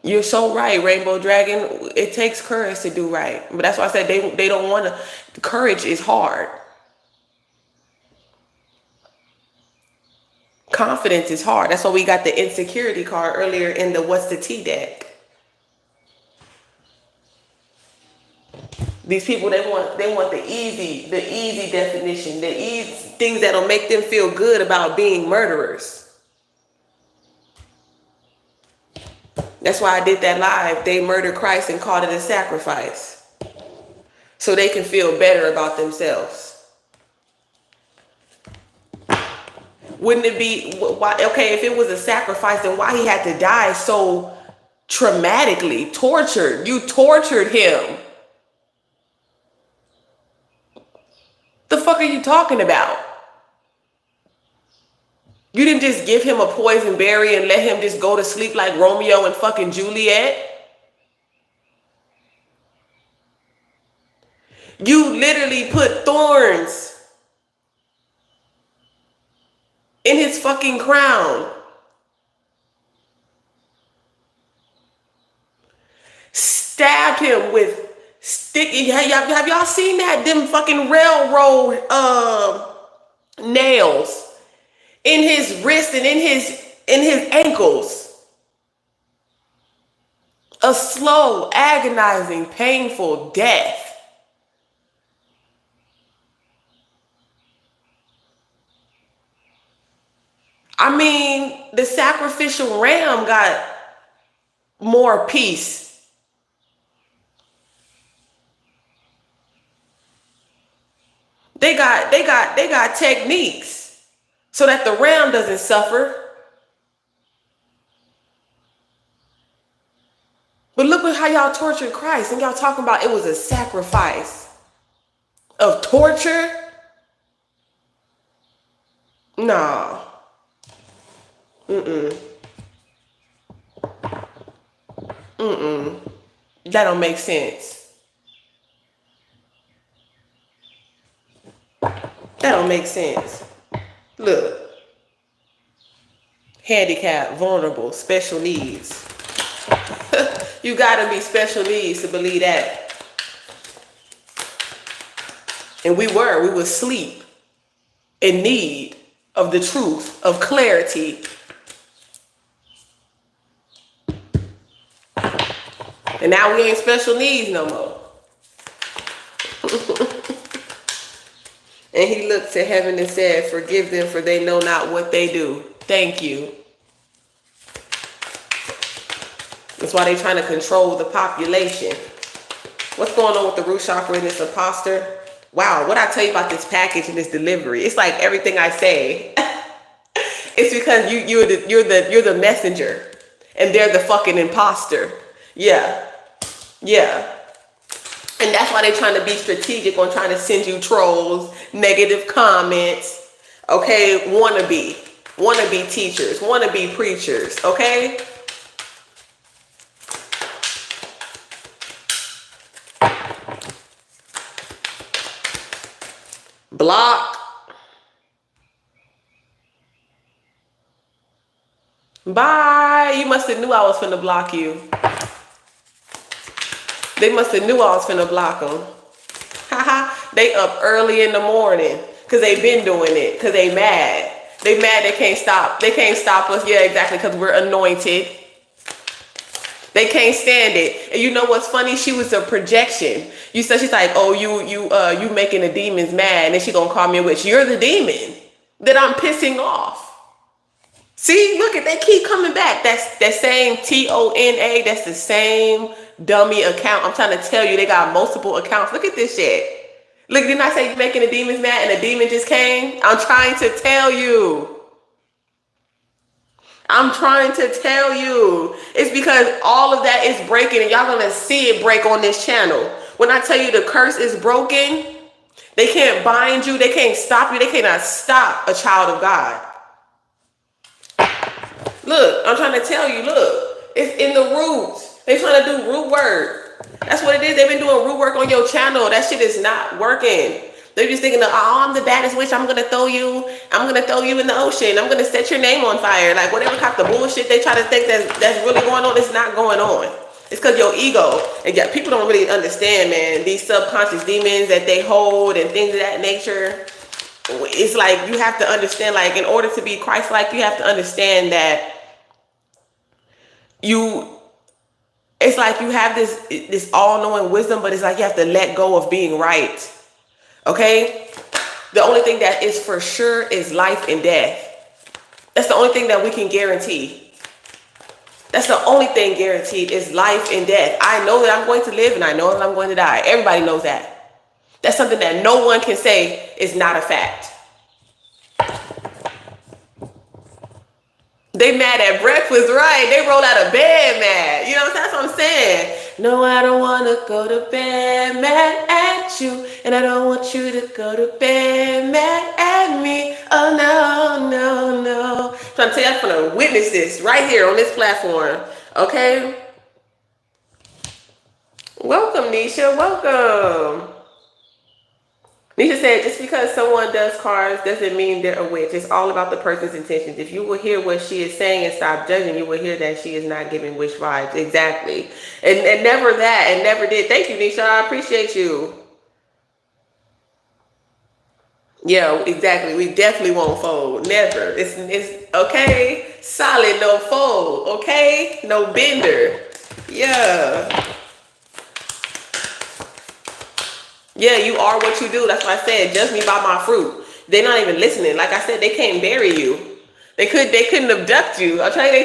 You're so right, Rainbow Dragon. It takes courage to do right. But that's why I said they don't want to. Courage is hard. Confidence is hard. That's why we got the insecurity card earlier in the What's the T deck. These people, they want the easy definition, the easy things that'll make them feel good about being murderers. That's why I did that live. They murdered Christ and called it a sacrifice. So they can feel better about themselves. Wouldn't it be, why, okay, if it was a sacrifice, then why he had to die so traumatically, tortured? You tortured him. The fuck are you talking about? You didn't just give him a poison berry and let him just go to sleep like Romeo and fucking Juliet. You literally put thorns in his fucking crown. Stabbed him with sticky. Have y'all seen that? Them fucking railroad nails in his wrist and in his ankles. A slow, agonizing, painful death. I mean, the sacrificial ram got more peace. They got techniques so that the ram doesn't suffer. But look at how y'all tortured Christ, and y'all talking about it was a sacrifice of torture? No. That don't make sense. That don't make sense. Look. Handicapped, vulnerable, special needs. You gotta be special needs to believe that. And we were asleep in need of the truth, of clarity. And now we ain't special needs no more. And he looked to heaven and said, "Forgive them, for they know not what they do." Thank you. That's why they're trying to control the population. What's going on with the root chakra and this imposter? Wow, what I tell you about this package and this delivery? It's like everything I say. It's because you're the messenger, and they're the fucking imposter. Yeah. And that's why they're trying to be strategic on trying to send you trolls, negative comments. Okay, wannabe teachers, wannabe preachers. Okay. Block. Bye. You must have knew I was finna block you. They must have knew I was finna block them. Haha. They up early in the morning because they been doing it because they mad. They mad they can't stop. They can't stop us. Yeah, exactly, because we're anointed. They can't stand it. And you know what's funny? She was a projection. You said, she's like, "Oh, you making the demons mad," and then she gonna call me a witch. You're the demon that I'm pissing off. See, look at, they keep coming back. That's that same TONA. That's the same dummy account. I'm trying to tell you, they got multiple accounts. Look at this shit. Look, didn't I say you're making the demons mad and the demon just came? I'm trying to tell you. I'm trying to tell you. It's because all of that is breaking, and y'all gonna see it break on this channel. When I tell you the curse is broken, they can't bind you, they can't stop you, they cannot stop a child of God. Look, I'm trying to tell you, look, it's in the roots. They trying to do root work. That's what it is. They've been doing root work on your channel. That shit is not working. They're just thinking, "Oh, I'm the baddest witch. I'm gonna throw you in the ocean. I'm gonna set your name on fire." Like whatever kind of bullshit they try to think that's really going on, it's not going on. It's because your ego. And yeah, people don't really understand, man. These subconscious demons that they hold and things of that nature. It's like you have to understand, like in order to be Christ-like, you have to understand that it's like you have this all-knowing wisdom, but it's like you have to let go of being right. Okay? The only thing that is for sure is life and death. That's the only thing that we can guarantee. That's the only thing guaranteed is life and death. I know that I'm going to live and I know that I'm going to die. Everybody knows that. That's something that no one can say is not a fact. They mad at breakfast, right? They roll out of bed mad. You know what I'm saying? That's what I'm saying. saying? No, I don't want to go to bed mad at you, and I don't want you to go to bed mad at me. Oh, no, no, no. So I'm tell you, I'm going to witness this right here on this platform, okay? Welcome, Nisha. Welcome. Nisha said, just because someone does cars doesn't mean they're a witch. It's all about the person's intentions. If you will hear what she is saying and stop judging, you will hear that she is not giving witch vibes. Exactly. And never that, and never did. Thank you, Nisha. I appreciate you. Yeah, exactly. We definitely won't fold. Never. It's okay. Solid, no fold. Okay? No bender. Yeah. Yeah, you are what you do. That's why I said, judge me by my fruit. They're not even listening. Like I said, they can't bury you. They couldn't abduct you. I'll tell you, they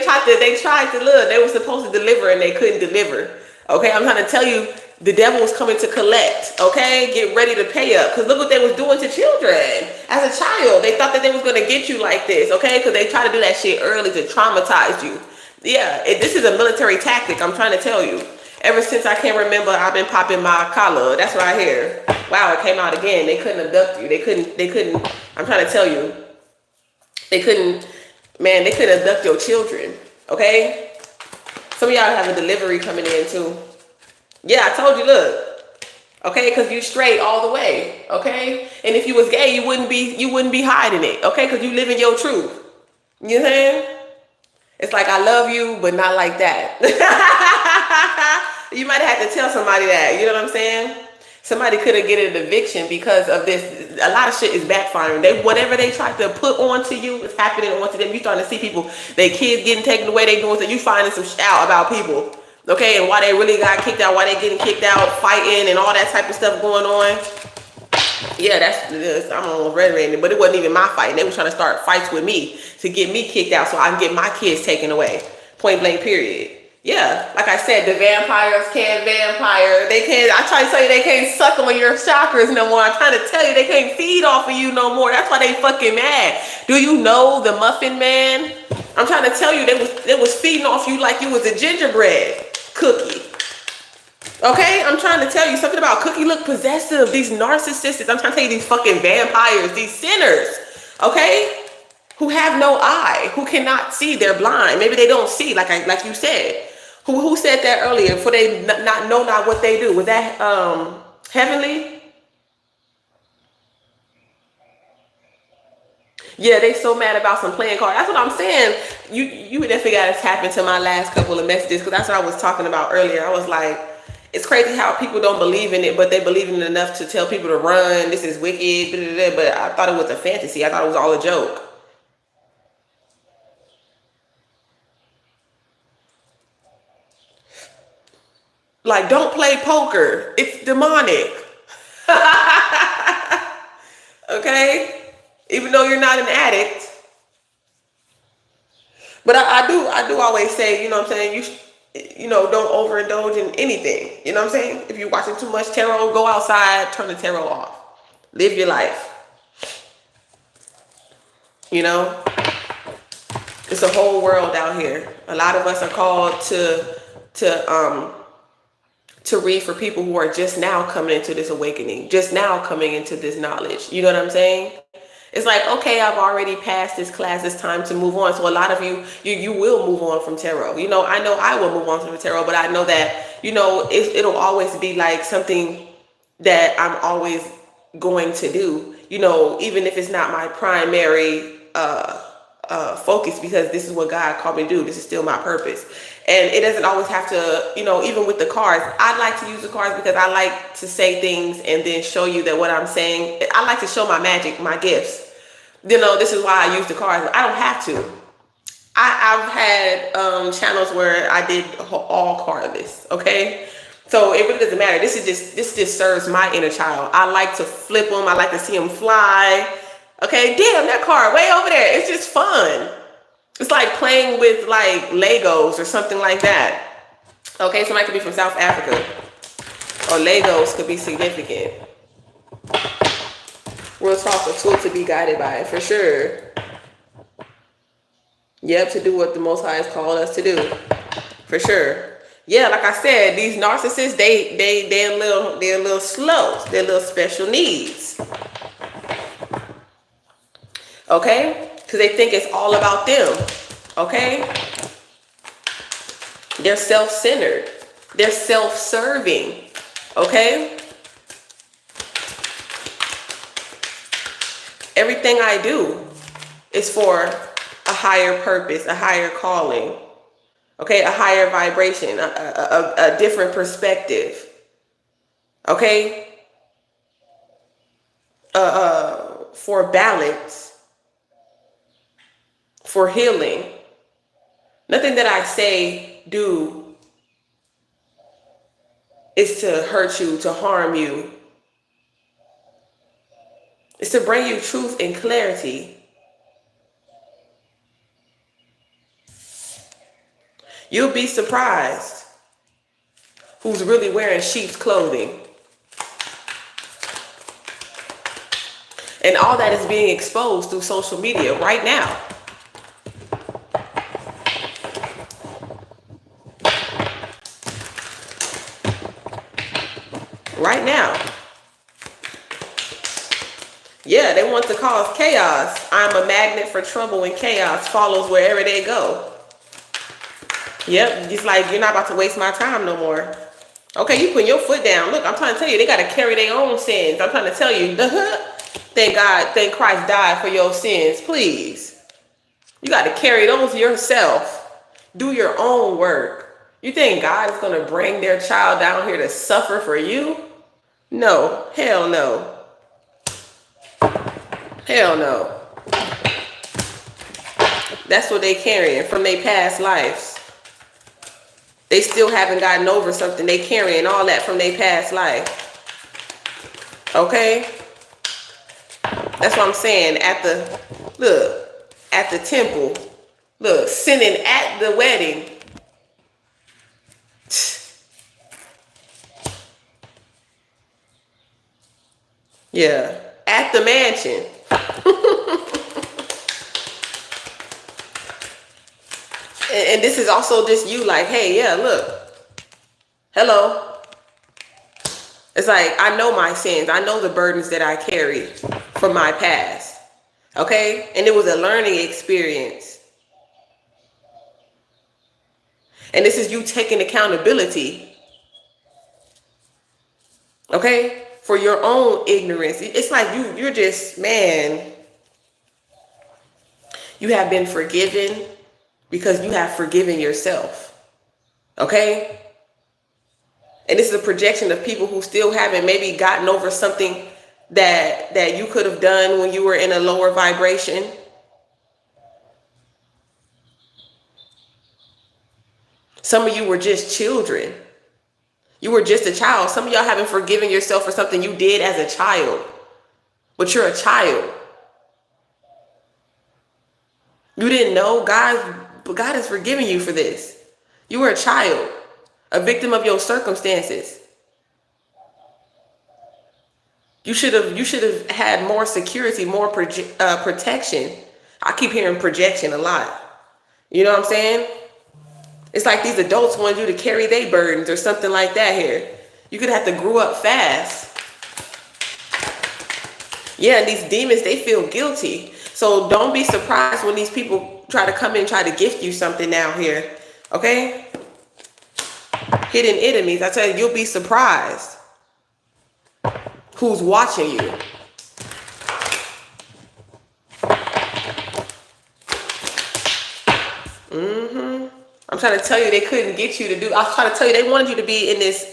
tried to look. They were supposed to deliver and they couldn't deliver. Okay, I'm trying to tell you, the devil was coming to collect. Okay, get ready to pay up. Because look what they was doing to children. As a child, they thought that they was going to get you like this. Okay, because they tried to do that shit early to traumatize you. Yeah, this is a military tactic. I'm trying to tell you. Ever since I can remember, I've been popping my collar. That's right here. Wow, it came out again. They couldn't abduct you. They couldn't, I'm trying to tell you. They couldn't abduct your children. Okay? Some of y'all have a delivery coming in too. Yeah, I told you, look. Okay, because you straight all the way. Okay? And if you was gay, you wouldn't be hiding it. Okay? Because you live in your truth. You know what I'm saying? It's like, I love you, but not like that. You might have had to tell somebody that. You know what I'm saying? Somebody could have get an eviction because of this. A lot of shit is backfiring. Whatever they tried to put onto you is happening onto them. You starting to see people, their kids getting taken away. They doing so. You finding some shit out about people, okay, and why they really got kicked out, why they getting kicked out, fighting, and all that type of stuff going on. Yeah, I'm on red, but it wasn't even my fight. They were trying to start fights with me to get me kicked out so I can get my kids taken away. Point blank, period. Yeah, like I said, the vampires can't vampire. They can't. I try to tell you they can't suck on your chakras no more. I'm trying to tell you they can't feed off of you no more. That's why they fucking mad. Do you know the Muffin Man? I'm trying to tell you they was feeding off you like you was a gingerbread cookie. Okay, I'm trying to tell you something about Cookie look possessive. These narcissists. I'm trying to tell you these fucking vampires, these sinners. Okay, who have no eye, who cannot see. They're blind. Maybe they don't see. Like you said. Who said that earlier? For they not know not what they do. Was that Heavenly? Yeah, they so mad about some playing card. That's what I'm saying. You definitely got to tap into my last couple of messages because that's what I was talking about earlier. I was like, it's crazy how people don't believe in it, but they believe in it enough to tell people to run. This is wicked, blah, blah, blah, but I thought it was a fantasy. I thought it was all a joke. Like, don't play poker. It's demonic. Okay? Even though you're not an addict. But I do always say, you know what I'm saying, you know, don't overindulge in anything. You know what I'm saying? If you're watching too much tarot, go outside, turn the tarot off. Live your life. You know? It's a whole world out here. A lot of us are called to read for people who are just now coming into this awakening, just now coming into this knowledge. You know what I'm saying? It's like, okay, I've already passed this class. It's time to move on. So a lot of you will move on from tarot. You know I will move on from the tarot, but I know that, you know, it'll always be like something that I'm always going to do, you know, even if it's not my primary focus, because this is what God called me to do. This is still my purpose. And it doesn't always have to, you know, even with the cards, I like to use the cards because I like to say things and then show you that what I'm saying, I like to show my magic, my gifts. You know, this is why I use the cards. I don't have to. I've had channels where I did all cardless, okay? So it really doesn't matter. This just serves my inner child. I like to flip them. I like to see them fly. Okay, damn, that card way over there. It's just fun. It's like playing with like Legos or something like that. Okay, somebody could be from South Africa. Or Legos could be significant. We'll talk a tool to be guided by, for sure. Yep, to do what the Most High has called us to do. For sure. Yeah, like I said, these narcissists, they're a little slow. They're a little special needs. Okay? Because they think it's all about them. Okay? They're self-centered. They're self-serving. Okay? Everything I do is for a higher purpose, a higher calling. Okay? A higher vibration, a different perspective. Okay? For balance, for healing. Nothing that I say, do is to hurt you, to harm you. It's to bring you truth and clarity. You'll be surprised who's really wearing sheep's clothing. And all that is being exposed through social media right now. Right now. Yeah, they want to cause chaos. I'm a magnet for trouble, and chaos follows wherever they go. Yep, it's like, you're not about to waste my time no more. Okay, you putting your foot down. Look, I'm trying to tell you, they got to carry their own sins. I'm trying to tell you, thank God, thank Christ died for your sins. Please. You got to carry those yourself. Do your own work. You think God is going to bring their child down here to suffer for you? No, hell no. Hell no. That's what they carrying from their past lives. They still haven't gotten over something. They carrying all that from their past life. Okay? That's what I'm saying. At the temple. Look, sinning at the wedding. Yeah. At the mansion. And this is also just you like, hey, yeah, look. Hello. It's like, I know my sins. I know the burdens that I carry from my past. Okay? And it was a learning experience. And this is you taking accountability. Okay? For your own ignorance. It's like you're just, man, you have been forgiven because you have forgiven yourself. Okay? And this is a projection of people who still haven't maybe gotten over something that you could have done when you were in a lower vibration. Some of you were just children. You were just a child. Some of y'all haven't forgiven yourself for something you did as a child. But you're a child. You didn't know God has forgiven you for this. You were a child, a victim of your circumstances. You should have had more security, more protection. I keep hearing projection a lot. You know what I'm saying? It's like these adults want you to carry their burdens or something like that here. You could have to grow up fast. Yeah, and these demons, they feel guilty. So don't be surprised when these people try to come in and try to gift you something now here. Okay? Hidden enemies. I tell you, you'll be surprised who's watching you. I'm trying to tell you, they couldn't get you to do. I was trying to tell you, they wanted you to be in this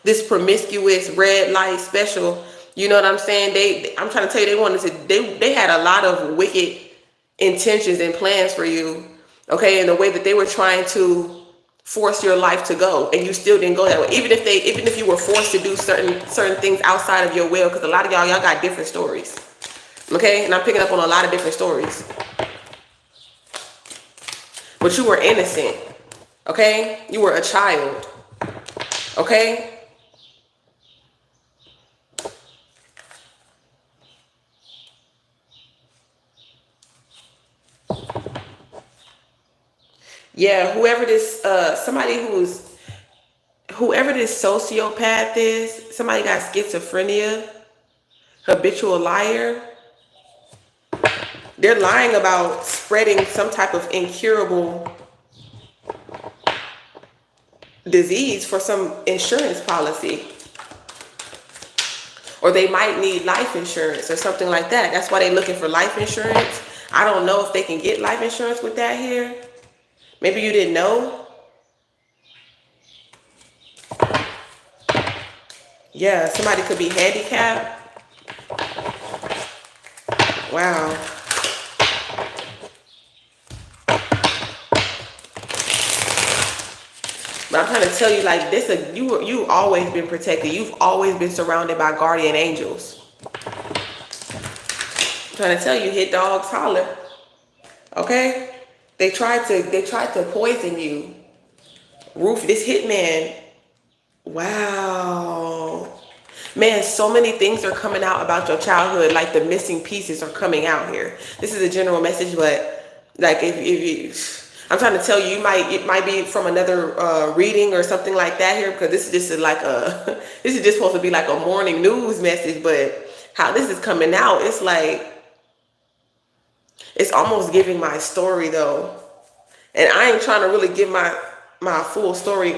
this promiscuous red light special. You know what I'm saying? I'm trying to tell you, they wanted to. They had a lot of wicked intentions and plans for you. Okay, and the way that they were trying to force your life to go, and you still didn't go that way. Even if you were forced to do certain things outside of your will, because a lot of y'all got different stories. Okay, and I'm picking up on a lot of different stories. But you were innocent, okay? You were a child, okay? Yeah, whoever this, somebody who's whoever this sociopath is, somebody got schizophrenia, habitual liar. They're lying about spreading some type of incurable disease for some insurance policy. Or they might need life insurance or something like that. That's why they're looking for life insurance. I don't know if they can get life insurance with that here. Maybe you didn't know. Yeah, somebody could be handicapped. Wow. But I'm trying to tell you, like, this, you always been protected. You've always been surrounded by guardian angels. I'm trying to tell you, hit dogs holler. Okay? They tried to poison you. This hitman. Wow. Man, so many things are coming out about your childhood, like the missing pieces are coming out here. This is a general message, but like if you, I'm trying to tell you, it might be from another reading or something like that here, because this is just like this is just supposed to be like a morning news message, but how this is coming out, it's like, it's almost giving my story though. And I ain't trying to really give my full story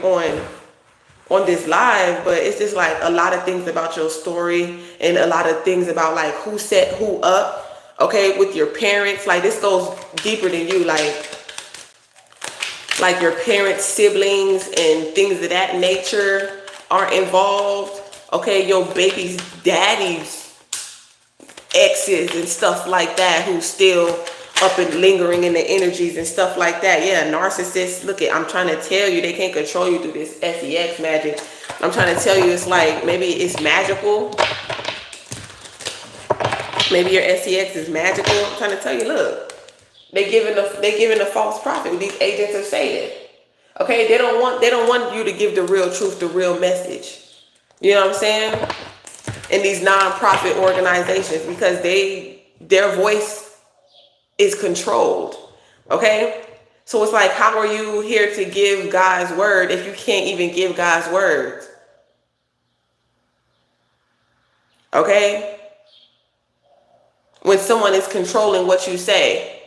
on this live, but it's just like a lot of things about your story and a lot of things about like who set who up, okay, with your parents. Like this goes deeper than you, like your parents, siblings, and things of that nature are involved. Okay, your baby's daddy's exes and stuff like that, who's still up and lingering in the energies and stuff like that. Yeah, narcissists. Look at, I'm trying to tell you, they can't control you through this sex magic. I'm trying to tell you, it's like, maybe it's magical. Maybe your sex is magical. I'm trying to tell you, look, they giving the false prophet, these agents of Satan. Okay, they don't want you to give the real truth, the real message. You know what I'm saying? In these non-profit organizations, because their voice is controlled. Okay, so it's like, how are you here to give God's word if you can't even give God's word? Okay, when someone is controlling what you say,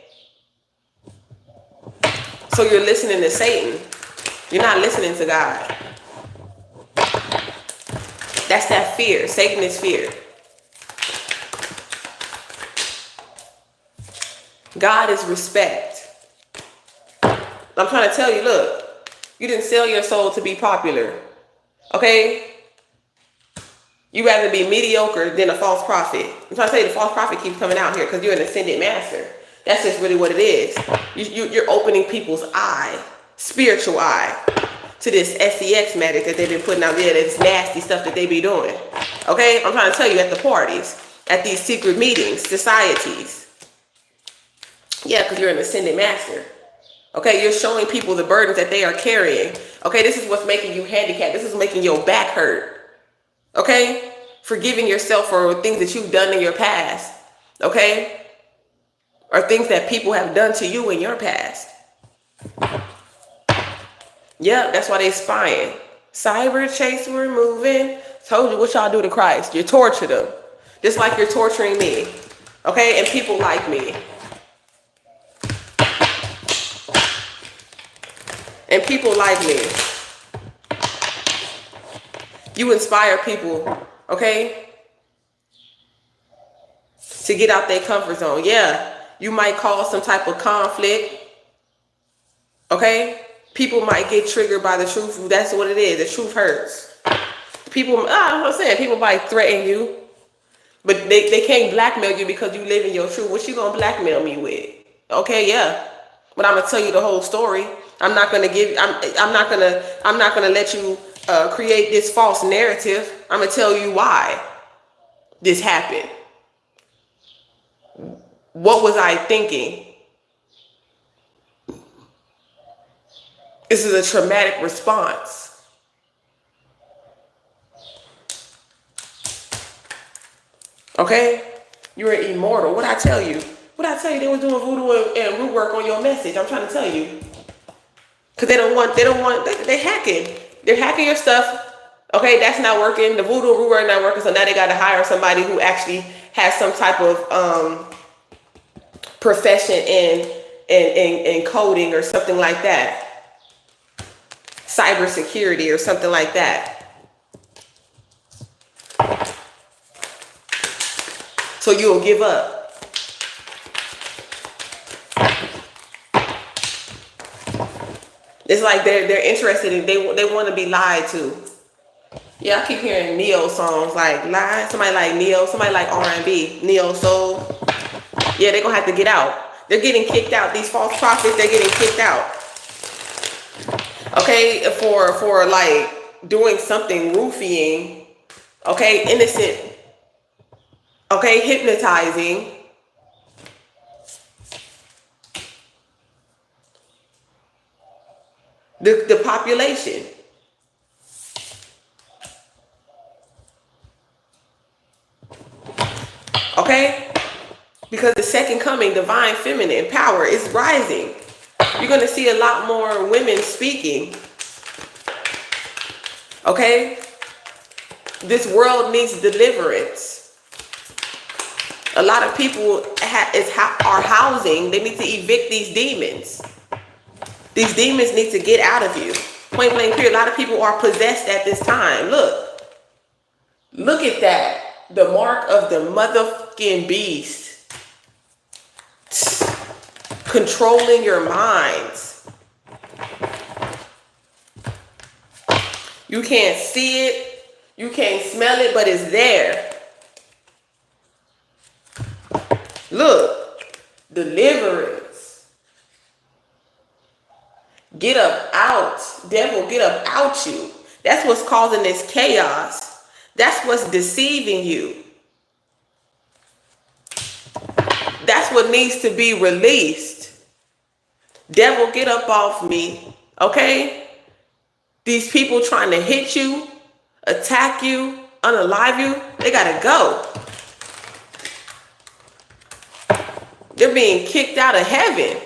so you're listening to Satan, you're not listening to God. That's that fear. Satan is fear. God is respect. I'm trying to tell you, look, you didn't sell your soul to be popular. Okay? You rather be mediocre than a false prophet. I'm trying to tell you, the false prophet keeps coming out here because you're an ascended master. That's just really what it is. You're opening people's eye, spiritual eye, to this sex magic that they've been putting out there, this nasty stuff that they be doing. Okay? I'm trying to tell you, at the parties, at these secret meetings, societies. Yeah, because you're an ascended master. Okay, you're showing people the burdens that they are carrying. Okay, this is what's making you handicapped. This is making your back hurt. Okay, forgiving yourself for things that you've done in your past. Okay, or things that people have done to you in your past. Yeah, that's why they spying. Cyber chase, we're moving. Told you what y'all do to Christ. You torture them, just like you're torturing me. Okay, and people like me. And people like me. You inspire people, okay, to get out their comfort zone. Yeah, you might cause some type of conflict, okay? People might get triggered by the truth. That's what it is. The truth hurts. People, I'm saying, people might threaten you, but they can't blackmail you because you live in your truth. What you gonna blackmail me with? Okay, yeah. But I'm gonna tell you the whole story. I'm not gonna let you create this false narrative. I'm gonna tell you why this happened. What was I thinking? This is a traumatic response. Okay? You're immortal. What I tell you? What I tell you, they was doing voodoo and root work on your message. I'm trying to tell you. Because they hacking. They're hacking your stuff. Okay, that's not working. The voodoo root not working. So now they got to hire somebody who actually has some type of profession in coding or something like that, cybersecurity or something like that. So you'll give up. It's like they're interested in, they want to be lied to. Yeah, I keep hearing neo songs like lie. Somebody like neo. Somebody like R&B, neo soul. Yeah, they're gonna have to get out. They're getting kicked out. These false prophets, they're getting kicked out. Okay, for like doing something roofying. Okay, innocent. Okay, hypnotizing. The population. Okay? Because the second coming, divine feminine power is rising. You're going to see a lot more women speaking. Okay? This world needs deliverance. A lot of people are housing. They need to evict these demons. These demons need to get out of you. Point blank period. A lot of people are possessed at this time. Look. Look at that. The mark of the motherfucking beast. Controlling your minds. You can't see it. You can't smell it, but it's there. Look. Deliverance. Get up out. Devil, get up out you. That's what's causing this chaos. That's what's deceiving you. That's what needs to be released. Devil, get up off me. Okay? These people trying to hit you, attack you, unalive you, they gotta go. They're being kicked out of heaven.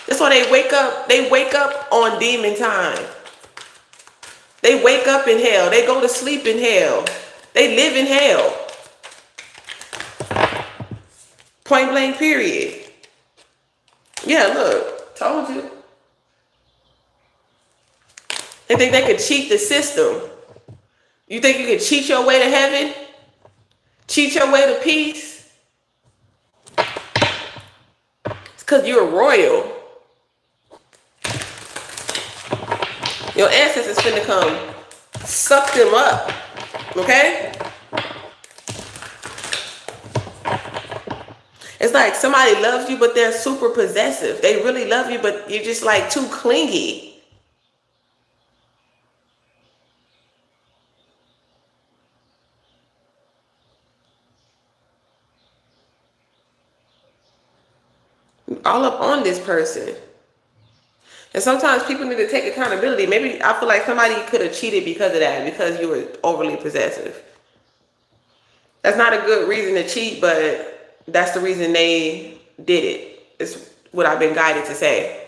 That's why they wake up on demon time. They wake up in hell. They go to sleep in hell. They live in hell. Point blank period. Yeah, look. Told you. They think they could cheat the system. You think you could cheat your way to heaven? Cheat your way to peace? It's because you're royal. Your ancestors finna come suck them up. Okay? It's like somebody loves you, but they're super possessive. They really love you, but you're just like too clingy. All up on this person. And sometimes people need to take accountability. Maybe I feel like somebody could have cheated because of that, because you were overly possessive. That's not a good reason to cheat, but that's the reason they did it. It's what I've been guided to say.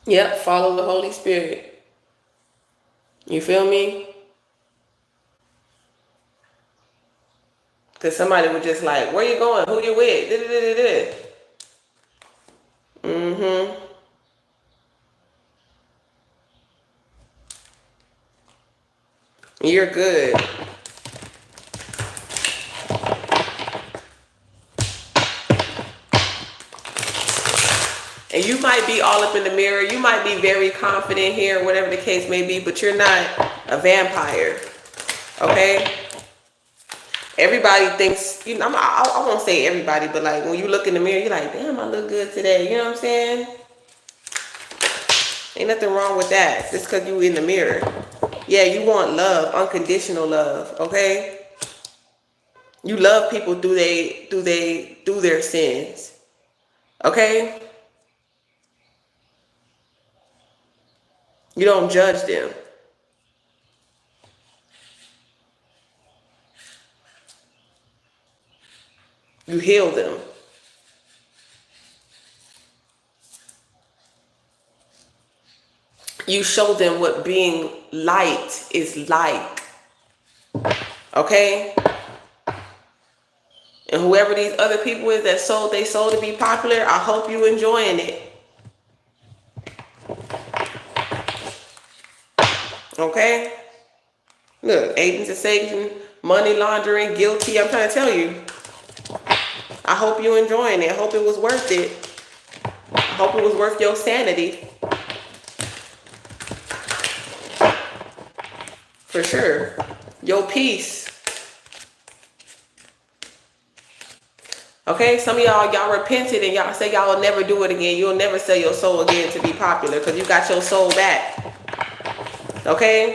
Yep, follow the Holy Spirit. You feel me? Because somebody was just like, where you going? Who you with? Mm-hmm. You're good. And you might be all up in the mirror. You might be very confident here, whatever the case may be, but you're not a vampire. Okay? Everybody thinks, you know, I won't say everybody, but like when you look in the mirror, you're like, damn, I look good today. You know what I'm saying? Ain't nothing wrong with that. Just because you in the mirror. Yeah, you want love, unconditional love, okay? You love people through their sins. Okay? You don't judge them. You heal them. you show them what being light is like. Okay? And whoever these other people is that sold they soul to be popular, I hope you enjoying it. Okay? Look, agents of Satan, money laundering, guilty. I'm trying to tell you. I hope you enjoying it. I hope it was worth it. I hope it was worth your sanity. For sure. Your peace. Okay, some of y'all repented and y'all say y'all will never do it again. You'll never sell your soul again to be popular because you got your soul back. Okay?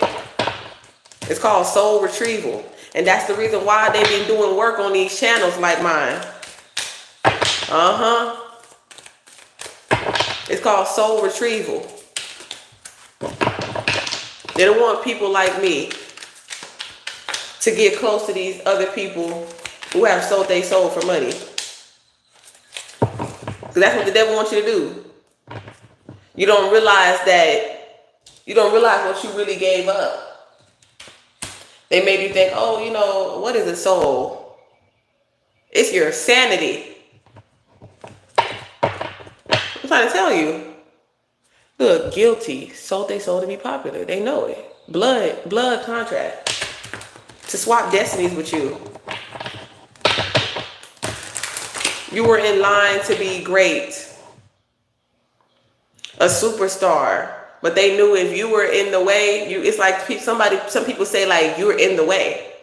It's called soul retrieval. And that's the reason why they've been doing work on these channels like mine. It's called soul retrieval. They don't want people like me to get close to these other people who have sold their soul for money. Because that's what the devil wants you to do. You don't realize what you really gave up. They made you think, oh, you know, what is a soul? It's your sanity. I'm trying to tell you. Look, guilty. Sold they soul to be popular. They know it. Blood contract. To swap destinies with you. You were in line to be great. A superstar. But they knew if you were in the way, it's like some people say like you're in the way.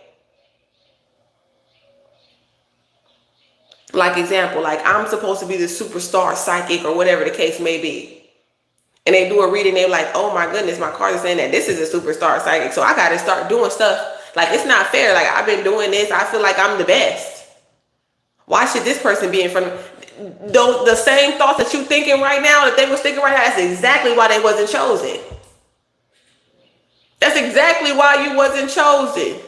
Like example, like I'm supposed to be the superstar psychic or whatever the case may be. And they do a reading, they're like, oh my goodness, my card is saying that this is a superstar psychic. So I got to start doing stuff. Like it's not fair. Like I've been doing this. I feel like I'm the best. Why should this person be in front of me? The same thoughts that you thinking right now, that they was thinking right now, that's exactly why they wasn't chosen. That's exactly why you wasn't chosen.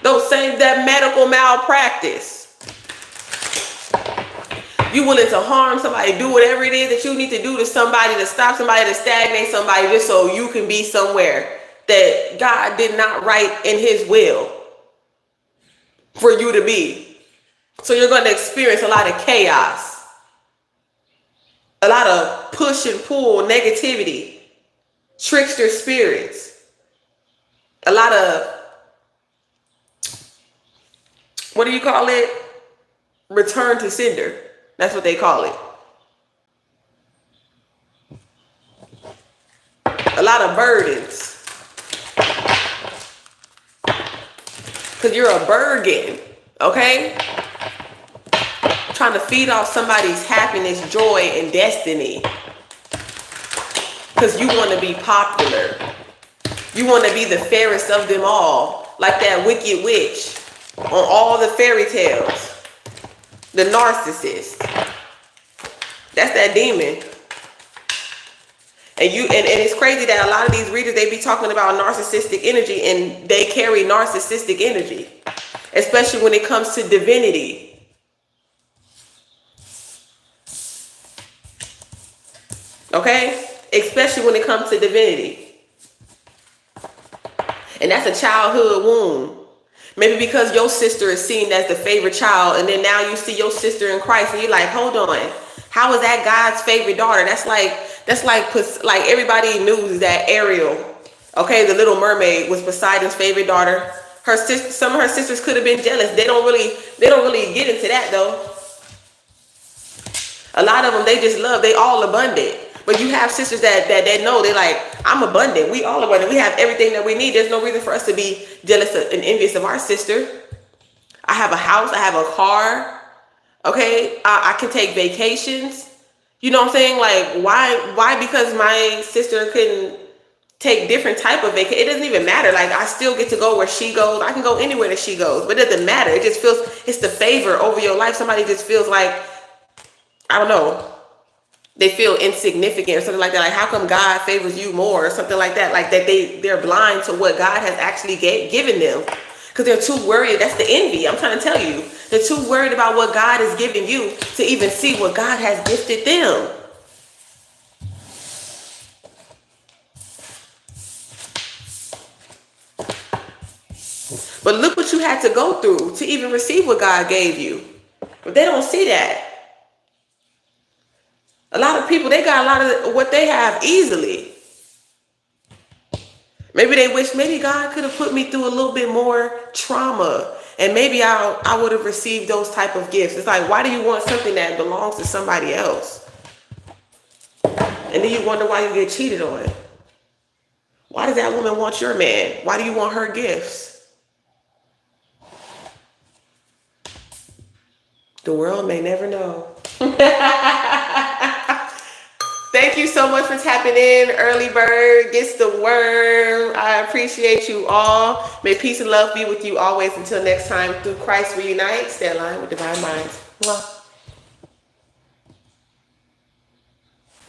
That medical malpractice. You willing to harm somebody, do whatever it is that you need to do to somebody, to stop somebody, to stagnate somebody, just so you can be somewhere that God did not write in his will for you to be. So you're going to experience a lot of chaos, a lot of push and pull, negativity, trickster spirits, a lot of, what do you call it? Return to sender. That's what they call it. A lot of burdens. Because you're a burden, okay? Trying to feed off somebody's happiness, joy, and destiny. Because you want to be popular. You want to be the fairest of them all. Like that wicked witch on all the fairy tales. The narcissist. That's that demon. And it's crazy that a lot of these readers, they be talking about narcissistic energy, and they carry narcissistic energy. Especially when it comes to divinity. Okay? Especially when it comes to divinity. And that's a childhood wound. Maybe because your sister is seen as the favorite child, and then now you see your sister in Christ, and you're like, hold on, how is that God's favorite daughter? That's like everybody knew that Ariel, okay, the Little Mermaid, was Poseidon's favorite daughter. Some of her sisters could have been jealous. They don't really get into that though. A lot of them, they just love. They all abundant. But you have sisters that know, they're like, I'm abundant. We all abundant. We have everything that we need. There's no reason for us to be jealous and envious of our sister. I have a house. I have a car. Okay. I can take vacations. You know what I'm saying? Like, why? Because my sister couldn't take different type of vacation. It doesn't even matter. Like, I still get to go where she goes. I can go anywhere that she goes. But it doesn't matter. It just feels, it's the favor over your life. Somebody just feels like, I don't know, they feel insignificant or something like that. Like, how come God favors you more or something like that? Like that they're blind to what God has actually given them because they're too worried. That's the envy. I'm trying to tell you. They're too worried about what God has given you to even see what God has gifted them. But look what you had to go through to even receive what God gave you. But they don't see that. A lot of people, they got a lot of what they have easily. Maybe they wish, maybe God could have put me through a little bit more trauma, and maybe I would have received those type of gifts. It's like, why do you want something that belongs to somebody else? And then you wonder why you get cheated on. Why does that woman want your man? Why do you want her gifts? The world may never know. Thank you so much for tapping in. Early bird gets the worm. I appreciate you all. May peace and love be with you always. Until next time, through Christ we unite. Stay aligned with divine minds. Mwah.